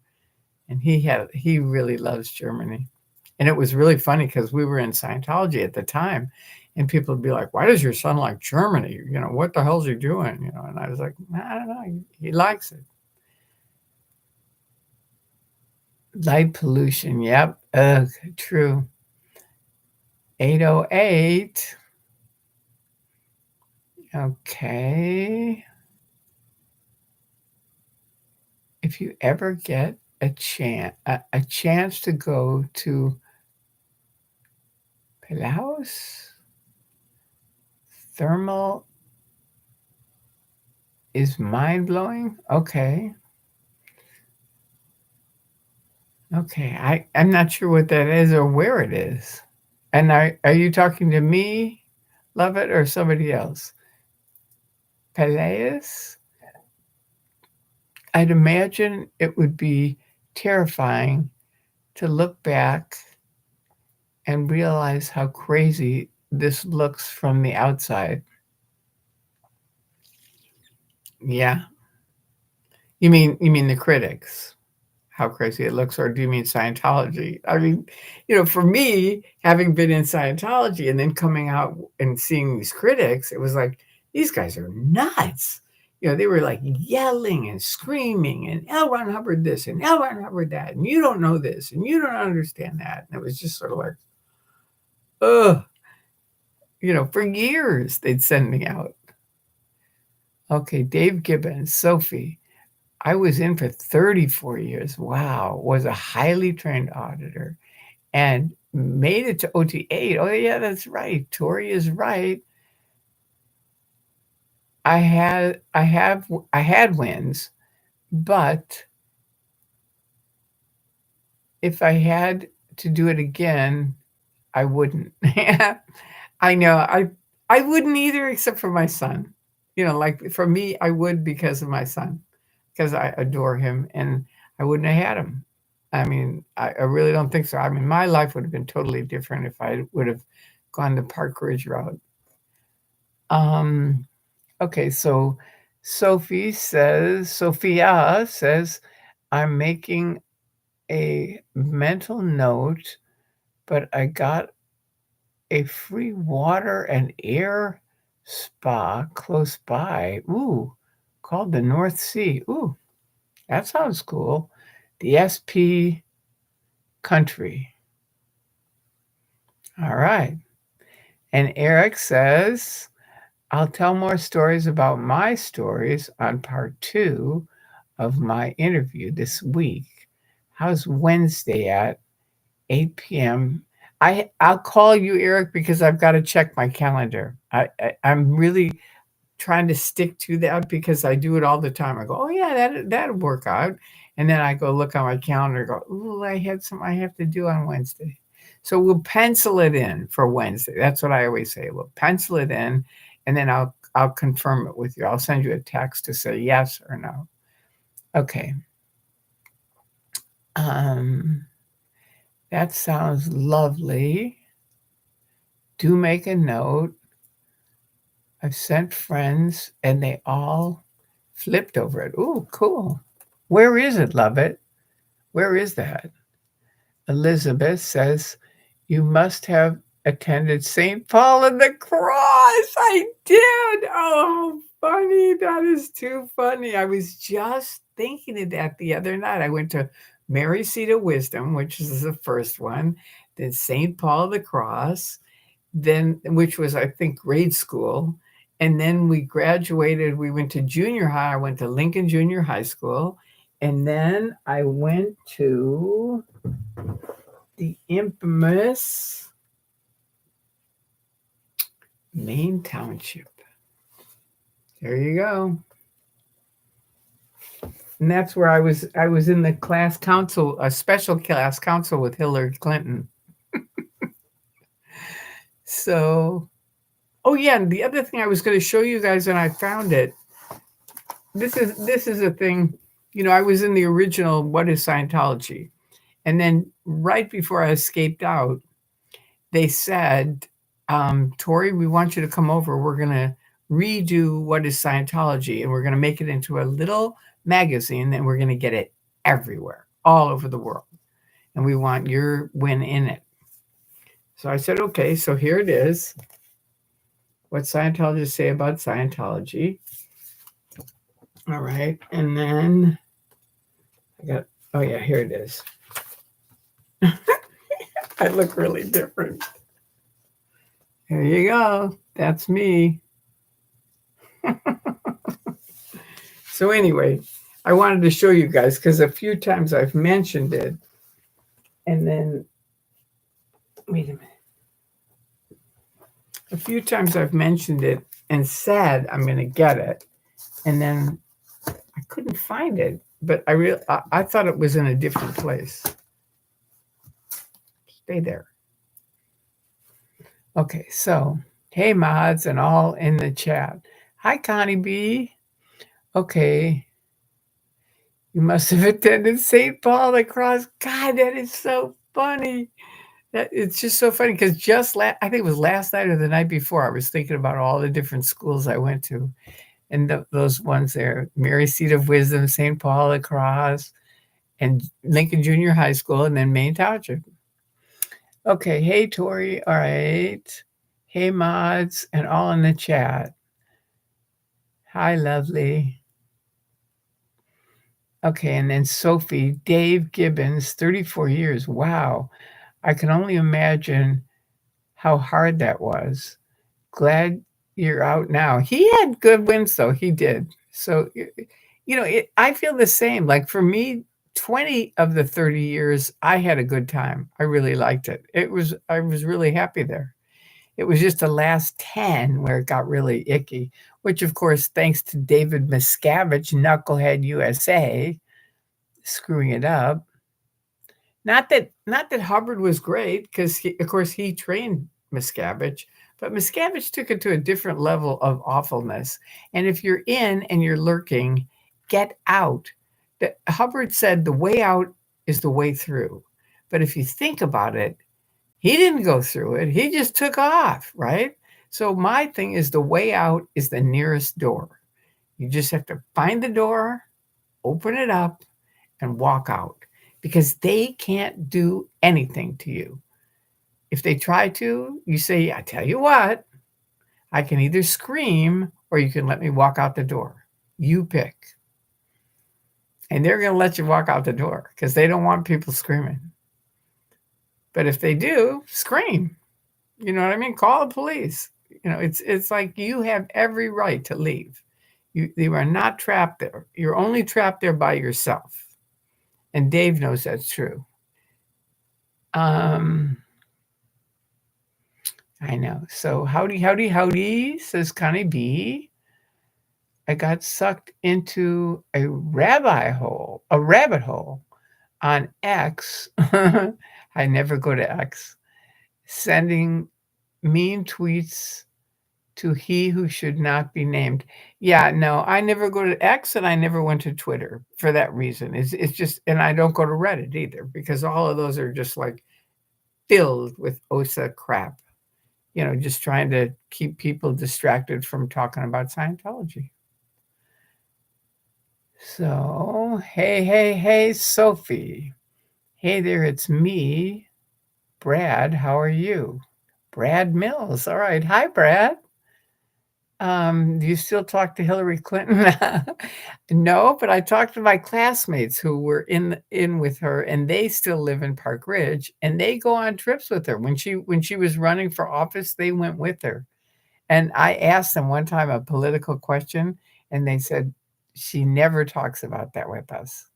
and he really loves Germany. And it was really funny because we were in Scientology at the time, and people would be like, "Why does your son like Germany? What the hell's he doing?" And I was like, "I don't know. He likes it." Light pollution. Yep. Ugh, true. 808. Okay. If you ever get a chance to go to Palaus, thermal is mind blowing. Okay. I'm not sure what that is or where it is. And are you talking to me, love it, or somebody else? Peleus? I'd imagine it would be terrifying to look back and realize how crazy this looks from the outside. Yeah. You mean the critics? How crazy it looks, or do you mean Scientology? I mean, for me, having been in Scientology and then coming out and seeing these critics, it was like, these guys are nuts. They were like yelling and screaming and L. Ron Hubbard this and L. Ron Hubbard that, and you don't know this and you don't understand that. And it was just sort of like, ugh, for years they'd send me out. Okay, Dave Gibbons, Sophie. I was in for 34 years. Wow. Was a highly trained auditor and made it to OT8. Oh, yeah, that's right. Tori is right. I had wins, but if I had to do it again, I wouldn't. I know. I wouldn't either, except for my son. Like for me, I would because of my son, because I adore him, and I wouldn't have had him. I mean, I really don't think so. I mean, my life would have been totally different if I would have gone the Park Ridge route. Um, okay, so Sophia says, I'm making a mental note, but I got a free water and air spa close by. Ooh, called the North Sea. Ooh, that sounds cool. The SP Country. All right. And Eric says, I'll tell more stories about my stories on part 2 of my interview this week. How's Wednesday at 8 p.m.? I'll call you, Eric, because I've got to check my calendar. I'm really trying to stick to that because I do it all the time. I go, oh yeah, that'll work out, and then I go look on my calendar. And go, ooh, I had something I have to do on Wednesday, so we'll pencil it in for Wednesday. That's what I always say. We'll pencil it in, and then I'll confirm it with you. I'll send you a text to say yes or no. Okay. Um, that sounds lovely. Do make a note. I've sent friends and they all flipped over it. Ooh, cool. Where is it, love it? Where is that? Elizabeth says, you must have attended St. Paul and the Cross. I did. Oh, funny. That is too funny. I was just thinking of that the other night. I went to Mary Seat of Wisdom, which is the first one, then St. Paul the Cross, then which was, I think, grade school. And then we graduated. We went to junior high. I went to Lincoln Junior High School. And then I went to the infamous Maine Township. There you go. And that's where I was in the class council, a special class council with Hillary Clinton. So, oh yeah, and the other thing I was going to show you guys, and I found it. This is a thing, I was in the original What is Scientology? And then right before I escaped out, they said, Tori, we want you to come over. We're going to redo What is Scientology, and we're going to make it into a little magazine, and we're going to get it everywhere, all over the world. And we want your win in it. So I said, okay, so here it is. What Scientologists say about Scientology. All right. And then oh yeah, here it is. I look really different. There you go. That's me. So anyway, I wanted to show you guys because a few times I've mentioned it. And then, wait a minute. A few times I've mentioned it and said I'm going to get it. And then I couldn't find it. But I thought it was in a different place. Stay there. Okay, so hey mods and all in the chat. Hi Connie B. Okay. You must have attended St. Paul the Cross. God, that is so funny. It's just so funny because I think it was last night or the night before, I was thinking about all the different schools I went to. And those ones there, Mary Seat of Wisdom, St. Paul the Cross, and Lincoln Junior High School, and then Maine Township. Okay, hey Tori, all right. Hey mods, and all in the chat. Hi, lovely. Okay, and then Sophie, Dave Gibbons, 34 years. Wow. I can only imagine how hard that was. Glad you're out now. He had good wins, though. He did. So, I feel the same. Like for me, 20 of the 30 years, I had a good time. I really liked it. I was really happy there. It was just the last 10 where it got really icky, which, of course, thanks to David Miscavige, Knucklehead USA, screwing it up. Not that Hubbard was great, because of course he trained Miscavige, But Miscavige took it to a different level of awfulness. And if you're in and you're lurking, get out. Hubbard said the way out is the way through. But if you think about it, he didn't go through it. He just took off, right? So my thing is the way out is the nearest door. You just have to find the door, open it up, and walk out because they can't do anything to you. If they try to, you say, I tell you what, I can either scream or you can let me walk out the door. You pick. And they're going to let you walk out the door because they don't want people screaming. But if they do, scream. You know what I mean? Call the police. You know, it's like you have every right to leave. You are not trapped there. You're only trapped there by yourself. And Dave knows that's true. I know. So howdy, says Connie B. I got sucked into a rabbit hole on X. I never go to X. Sending mean tweets to he who should not be named. Yeah, no, I never go to X and I never went to Twitter for that reason. It's just, and I don't go to Reddit either because all of those are just like filled with OSA crap. You know, just trying to keep people distracted from talking about Scientology. So, hey, Sophie. Hey there, it's me, Brad. How are you? Brad Mills. All right. Hi, Brad. Do you still talk to Hillary Clinton? No, but I talked to my classmates who were in with her, and they still live in Park Ridge, and they go on trips with her. When she was running for office, they went with her. And I asked them one time a political question, and they said she never talks about that with us.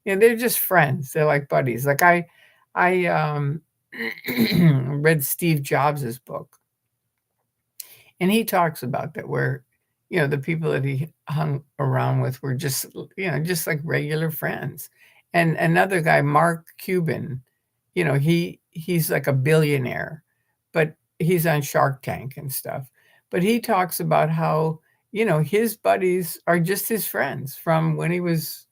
You know, they're just friends. They're like buddies. Like I read Steve Jobs's book, and he talks about that where, you know, the people that he hung around with were just, you know, just like regular friends. And another guy, Mark Cuban, you know, he's like a billionaire, but he's on Shark Tank and stuff. But he talks about how, you know, his buddies are just his friends from when he was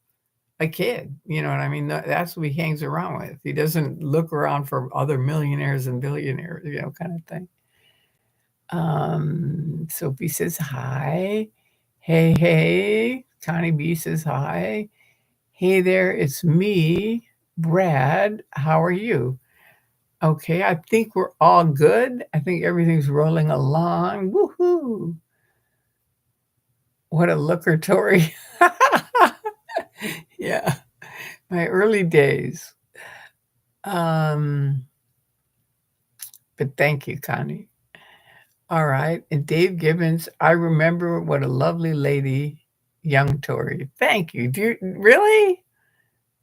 a kid. You know what I mean? That's who he hangs around with. He doesn't look around for other millionaires and billionaires, you know, kind of thing. Sophie says hi. Hey. Connie B says hi. Hey there, it's me, Brad. How are you? Okay, I think we're all good. I think everything's rolling along. Woohoo! What a looker, Tory. Yeah, my early days. But thank you, Connie. All right. And Dave Gibbons, I remember what a lovely lady, young Tory. Thank you. Do you really?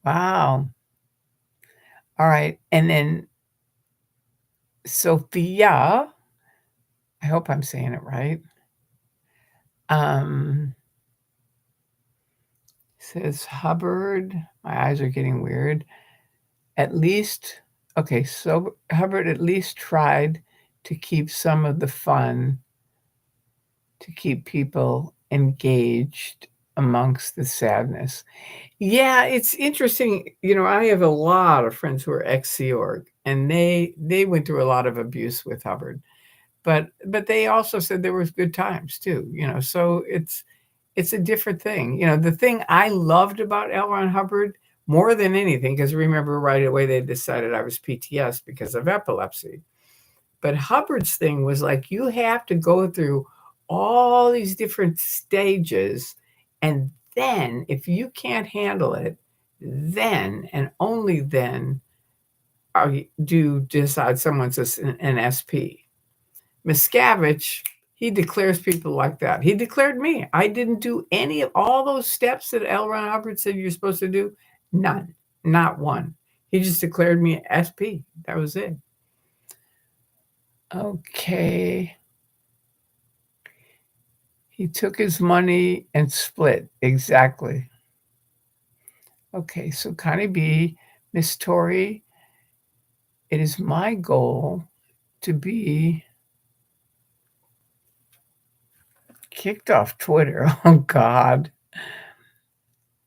Wow. All right. And then Sophia, I hope I'm saying it right. Says Hubbard, my eyes are getting weird. At least, okay, so Hubbard at least tried to keep some of the fun, to keep people engaged amongst the sadness. Yeah, it's interesting. You know, I have a lot of friends who are ex-Sea Org, and they went through a lot of abuse with Hubbard. But they also said there was good times too, you know. So it's a different thing. You know, the thing I loved about L. Ron Hubbard more than anything, because remember right away they decided I was PTS because of epilepsy. But Hubbard's thing was like you have to go through all these different stages, and then if you can't handle it, then and only then do you decide someone's an SP. Miscavige, he declares people like that. He declared me. I didn't do any of all those steps that L. Ron Hubbard said you're supposed to do. None, not one. He just declared me SP. That was it. Okay. He took his money and split. Exactly. Okay, so Connie B, Miss Tori, it is my goal to be kicked off Twitter. Oh, God.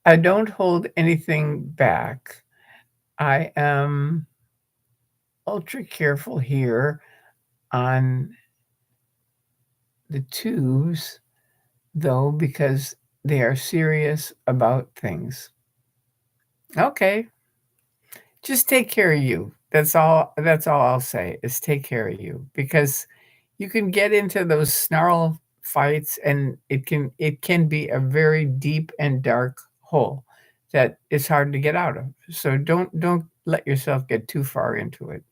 I don't hold anything back. I am ultra careful here on the tubes, though, because they are serious about things. Okay. Just take care of you. That's all I'll say is take care of you because you can get into those snarl fights and it can be a very deep and dark hole that is hard to get out of. So don't let yourself get too far into it.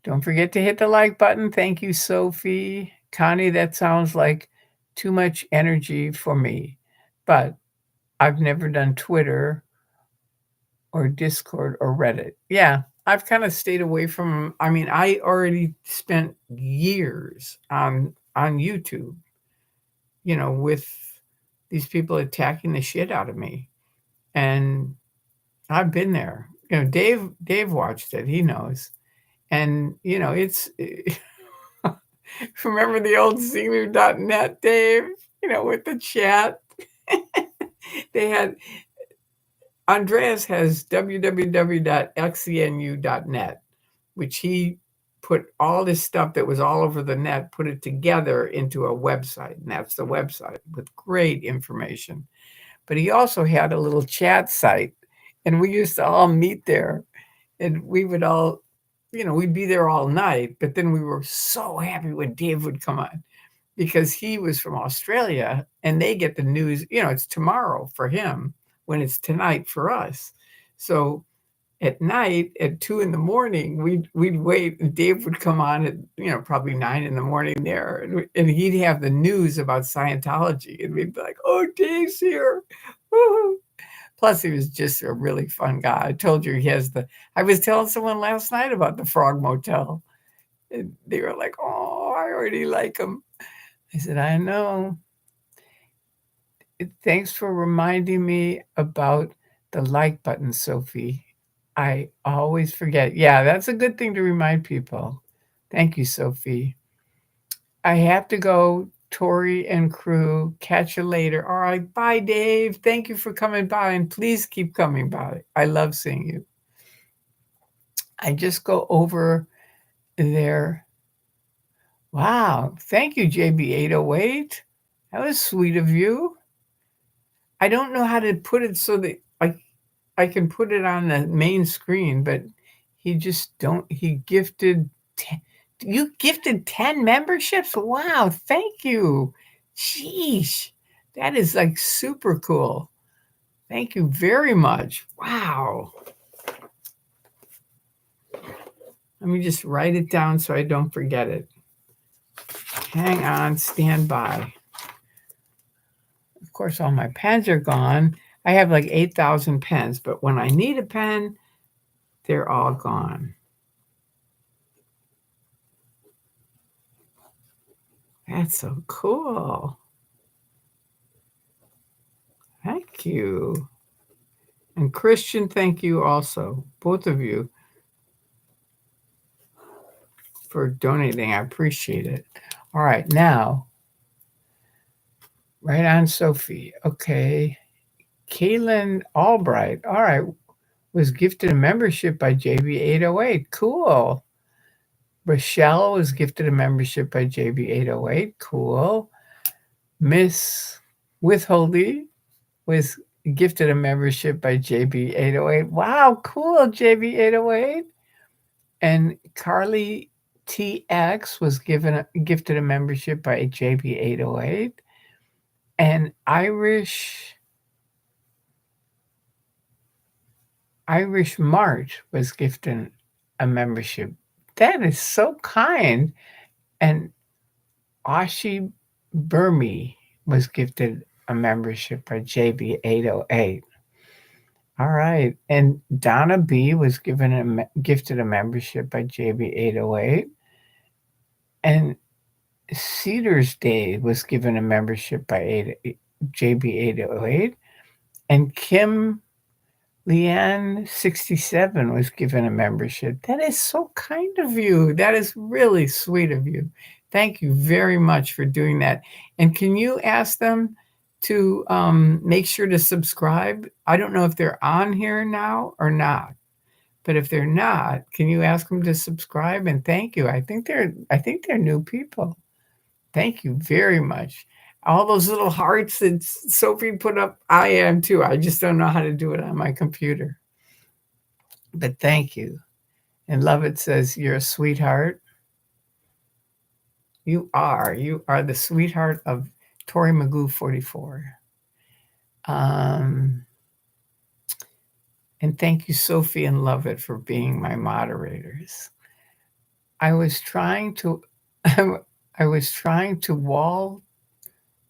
Don't forget to hit the like button. Thank you, Sophie. Connie, that sounds like too much energy for me. But I've never done Twitter or Discord or Reddit. Yeah, I've kind of stayed away from. I mean, I already spent years on YouTube, with these people attacking the shit out of me, and I've been there. Dave watched it. He knows, and it's. Remember the old Zenu.net, Dave? With the chat. They had Andreas has www.xenu.net, which he put all this stuff that was all over the net, put it together into a website. And that's the website with great information. But he also had a little chat site, and we used to all meet there. And we would all, we'd be there all night. But then we were so happy when Dave would come on because he was from Australia and they get the news, it's tomorrow for him when it's tonight for us. So at night at 2 in the morning, we'd wait and Dave would come on at, probably 9 in the morning there. And he'd have the news about Scientology. And we'd be like, oh, Dave's here. Woo-hoo. Plus, he was just a really fun guy. I told you I was telling someone last night about the Frog Motel. And they were like, oh, I already like him. I said, I know. Thanks for reminding me about the like button, Sophie. I always forget. Yeah, that's a good thing to remind people. Thank you, Sophie. I have to go, Tori and crew. Catch you later. All right. Bye, Dave. Thank you for coming by, and please keep coming by. I love seeing you. I just go over there. Wow. Thank you, JB808. That was sweet of you. I don't know how to put it so that I can put it on the main screen, but he gifted you gifted 10 memberships? Wow, thank you. Sheesh. That is like super cool. Thank you very much. Wow. Let me just write it down so I don't forget it. Hang on, stand by. Of course, all my pens are gone. I have like 8,000 pens, but when I need a pen, they're all gone. That's so cool. Thank you. And Christian, thank you also, both of you, for donating. I appreciate it. All right, now, right on, Sophie. Okay. Kaylin Albright, all right, was gifted a membership by JB808. Cool. Rochelle was gifted a membership by JB808. Cool. Miss Withholdy was gifted a membership by JB808. Wow, cool, JB808. And Carly TX was gifted a membership by JB808. And Irish March was gifted a membership. That is so kind. And Ashi Burmi was gifted a membership by JB808. All right. And Donna B was gifted a membership by JB808. And Cedars Day was given a membership by JB808. And Kim Leanne 67 was given a membership. That is so kind of you. That is really sweet of you. Thank you very much for doing that. And can you ask them to make sure to subscribe? I don't know if they're on here now or not, but if they're not, can you ask them to subscribe? And thank you. I think they're new people. Thank you very much. All those little hearts that Sophie put up, I am too. I just don't know how to do it on my computer. But thank you. And Love It says, "You're a sweetheart." You are. You are the sweetheart of Tori Magoo 44. Um, and thank you, Sophie and Love It, for being my moderators. I was trying to I was trying to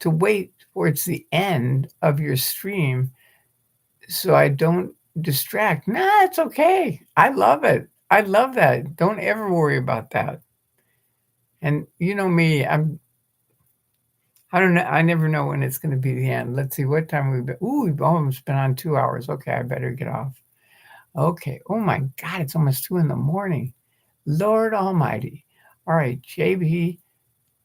wait towards the end of your stream so I don't distract. Nah, it's okay. I love it. I love that. Don't ever worry about that. And you know me, I don't know. I never know when it's going to be the end. Let's see what time we've been. Ooh, we've almost been on 2 hours. Okay, I better get off. Okay. Oh my God, it's almost 2 in the morning. Lord Almighty. All right, JB,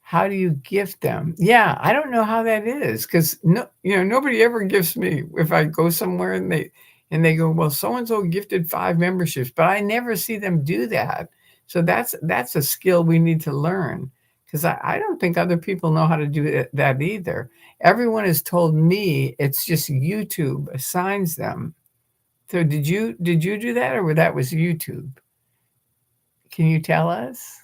how do you gift them? Yeah, I don't know how that is because nobody ever gifts me if I go somewhere and they go, well, so and so gifted 5 memberships, but I never see them do that. So that's a skill we need to learn because I don't think other people know how to do that either. Everyone has told me it's just YouTube assigns them. So did you do that or that was YouTube? Can you tell us?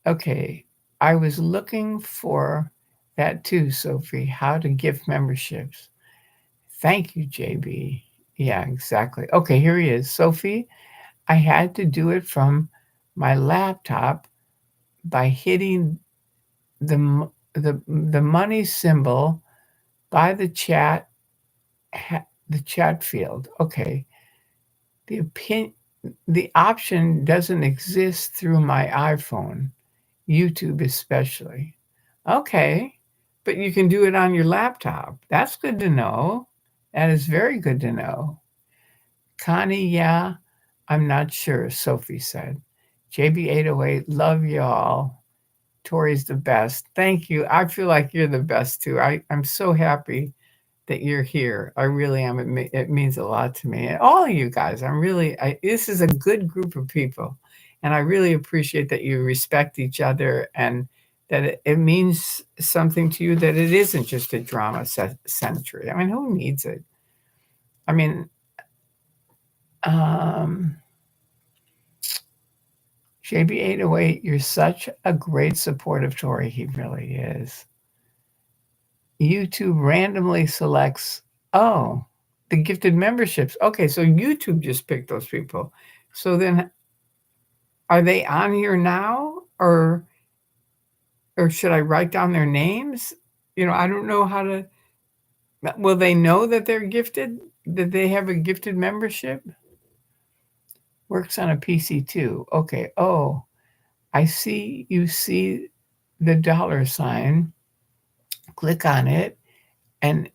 Okay, I was looking for that too, Sophie, how to gift memberships. Thank you, JB. Yeah, exactly. Okay, here he is. Sophie, I had to do it from my laptop by hitting the money symbol by the chat field. Okay. The option doesn't exist through my iPhone. YouTube especially. Okay, but you can do it on your laptop. That's good to know. That is very good to know. Connie, yeah, I'm not sure, Sophie said. JB808, love y'all. Tori's the best. Thank you. I feel like you're the best too. I'm so happy that you're here. I really am. It means a lot to me. And all of you guys, this is a good group of people. And I really appreciate that you respect each other and that it means something to you that it isn't just a drama century. I mean, who needs it? I mean, JB808, you're such a great support of Tori. He really is. YouTube randomly selects, the gifted memberships. Okay, so YouTube just picked those people. So then are they on here now or should I write down their names? I don't know how to. Will they know that they're gifted, that they have a gifted membership? Works on a PC too. Okay. Oh, I see you see the $sign. Click on it and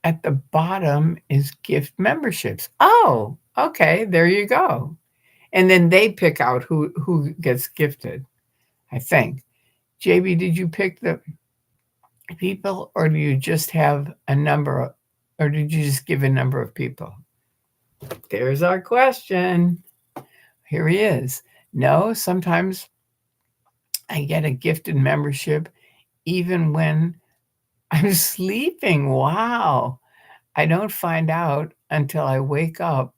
at the bottom is gift memberships. Oh, okay, there you go. And then they pick out who gets gifted, I think. JB, did you pick the people or do you just have a number or did you just give a number of people? There's our question. Here he is. No, sometimes I get a gifted membership even when I'm sleeping. Wow. I don't find out until I wake up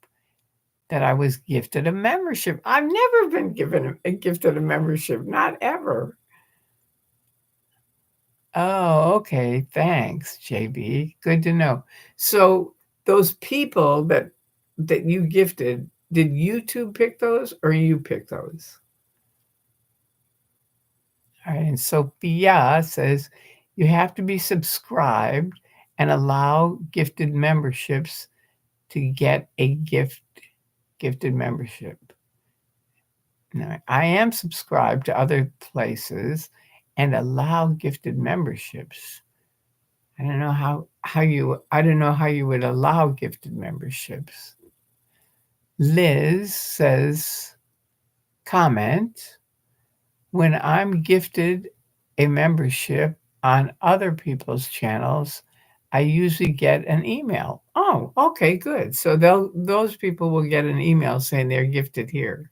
that I was gifted a membership. I've never been gifted a membership, not ever. Oh, okay. Thanks, JB. Good to know. So those people that you gifted, did YouTube pick those or you pick those? All right. And Sophia says you have to be subscribed and allow gifted memberships to get a gifted membership. Now, I am subscribed to other places and allow gifted memberships. I don't know how you would allow gifted memberships. Liz says, comment. When I'm gifted a membership on other people's channels, I usually get an email. Oh, okay, good. So those people will get an email saying they're gifted here.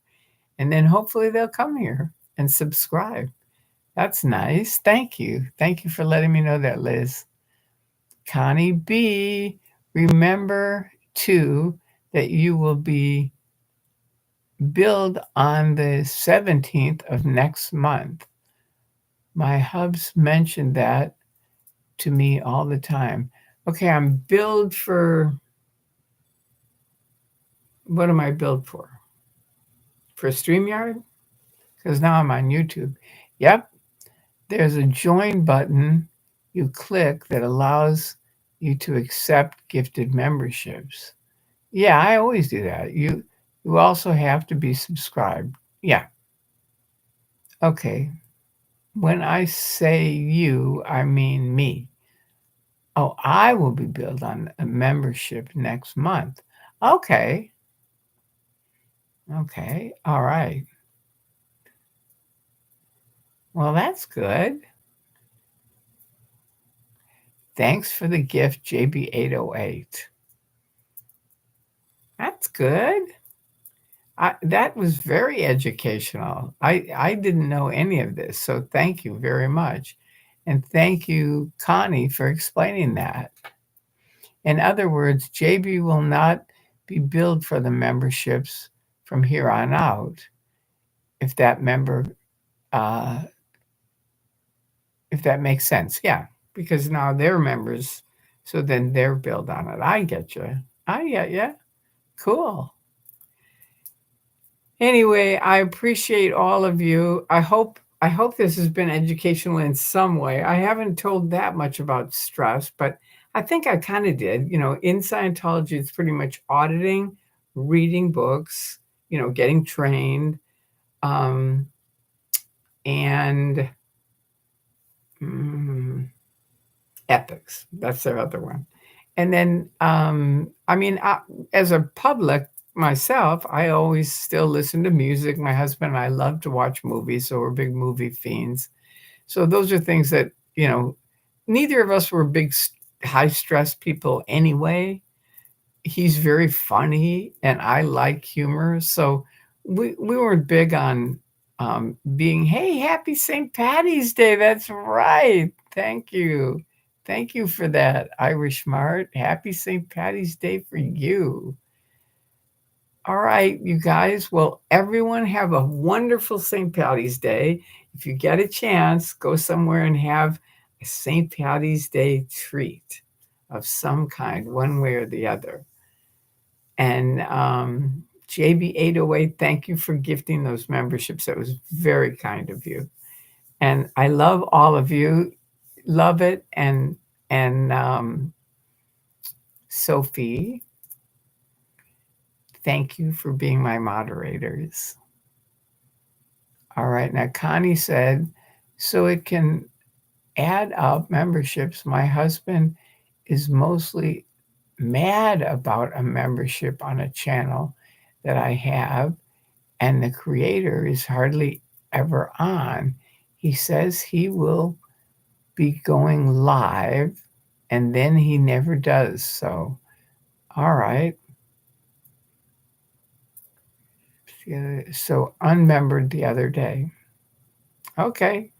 And then hopefully they'll come here and subscribe. That's nice. Thank you. Thank you for letting me know that, Liz. Connie B, remember too that you will be billed on the 17th of next month. My hubs mentioned that to me all the time. Okay, I'm billed for what am I billed for? For StreamYard? Because now I'm on YouTube. Yep, there's a join button you click that allows you to accept gifted memberships. Yeah, I always do that. You also have to be subscribed. Yeah. Okay. When I say you, I mean me. Oh, I will be billed on a membership next month. Okay. Okay. All right. Well, that's good. Thanks for the gift, JB808. That's good. That was very educational. I didn't know any of this, so thank you very much. And thank you, Connie, for explaining that. In other words, JB will not be billed for the memberships from here on out if that member, uh, if that makes sense. Yeah, because now they're members, so then they're billed on it. I get you. I get you. Cool. Anyway, I appreciate all of you. I hope this has been educational in some way. I haven't told that much about stress, but I think I kind of did. In Scientology, it's pretty much auditing, reading books, getting trained, um, and mm, ethics. That's their other one. And then, as a public myself, I always still listen to music. My husband and I love to watch movies, so we're big movie fiends. So those are things that, neither of us were big high stress people anyway. He's very funny and I like humor. So we weren't big on being, hey, happy St. Patty's Day. That's right. Thank you. Thank you for that, Irish Mart. Happy St. Patty's Day for you. All right, you guys. Well, everyone have a wonderful St. Patty's Day. If you get a chance, go somewhere and have a St. Patty's Day treat of some kind, one way or the other. And JB808, thank you for gifting those memberships. That was very kind of you. And I love all of you. Love it. And Sophie, thank you for being my moderators. All right. Now, Connie said, so it can add up memberships. My husband is mostly mad about a membership on a channel that I have, and the creator is hardly ever on. He says he will be going live, and then he never does. So, all right. So, unmembered the other day. Okay.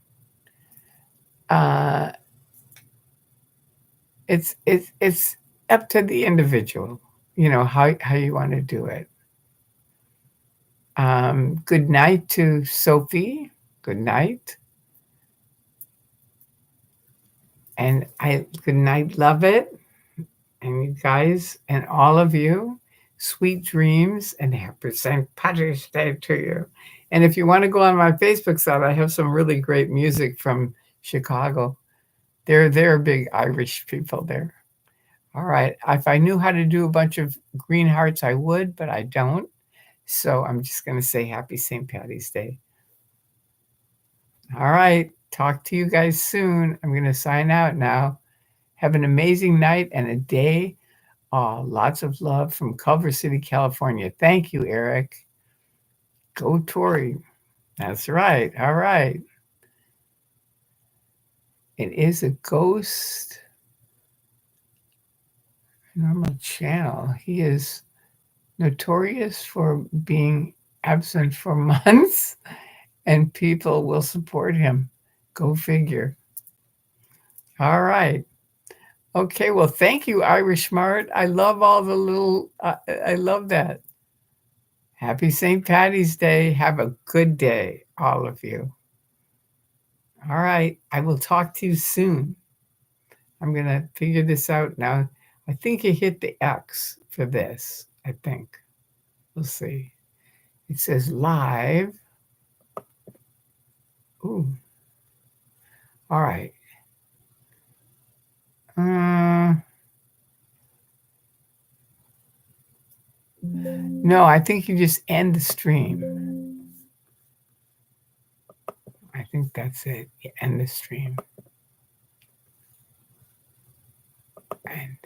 Uh, it's up to the individual, how you want to do it. Good night to Sophie. Good night. And good night, love it. And you guys and all of you, sweet dreams and happy St. Patrick's Day to you. And if you want to go on my Facebook site, I have some really great music from Chicago. They're big Irish people there. All right. If I knew how to do a bunch of green hearts, I would, but I don't. So I'm just going to say happy St. Patty's Day. All right. Talk to you guys soon. I'm going to sign out now. Have an amazing night and a day. Oh, lots of love from Culver City, California. Thank you, Eric. Go Tory. That's right. All right. It is a ghost normal channel. He is notorious for being absent for months, and people will support him. Go figure. All right. Okay. Well, thank you, Irish Smart. I love all the little, I love that. Happy St. Patty's Day. Have a good day, all of you. All right. I will talk to you soon. I'm going to figure this out now. I think you hit the X for this. I think. We'll see. It says live. Ooh. All right. No, I think you just end the stream. I think that's it. You end the stream. And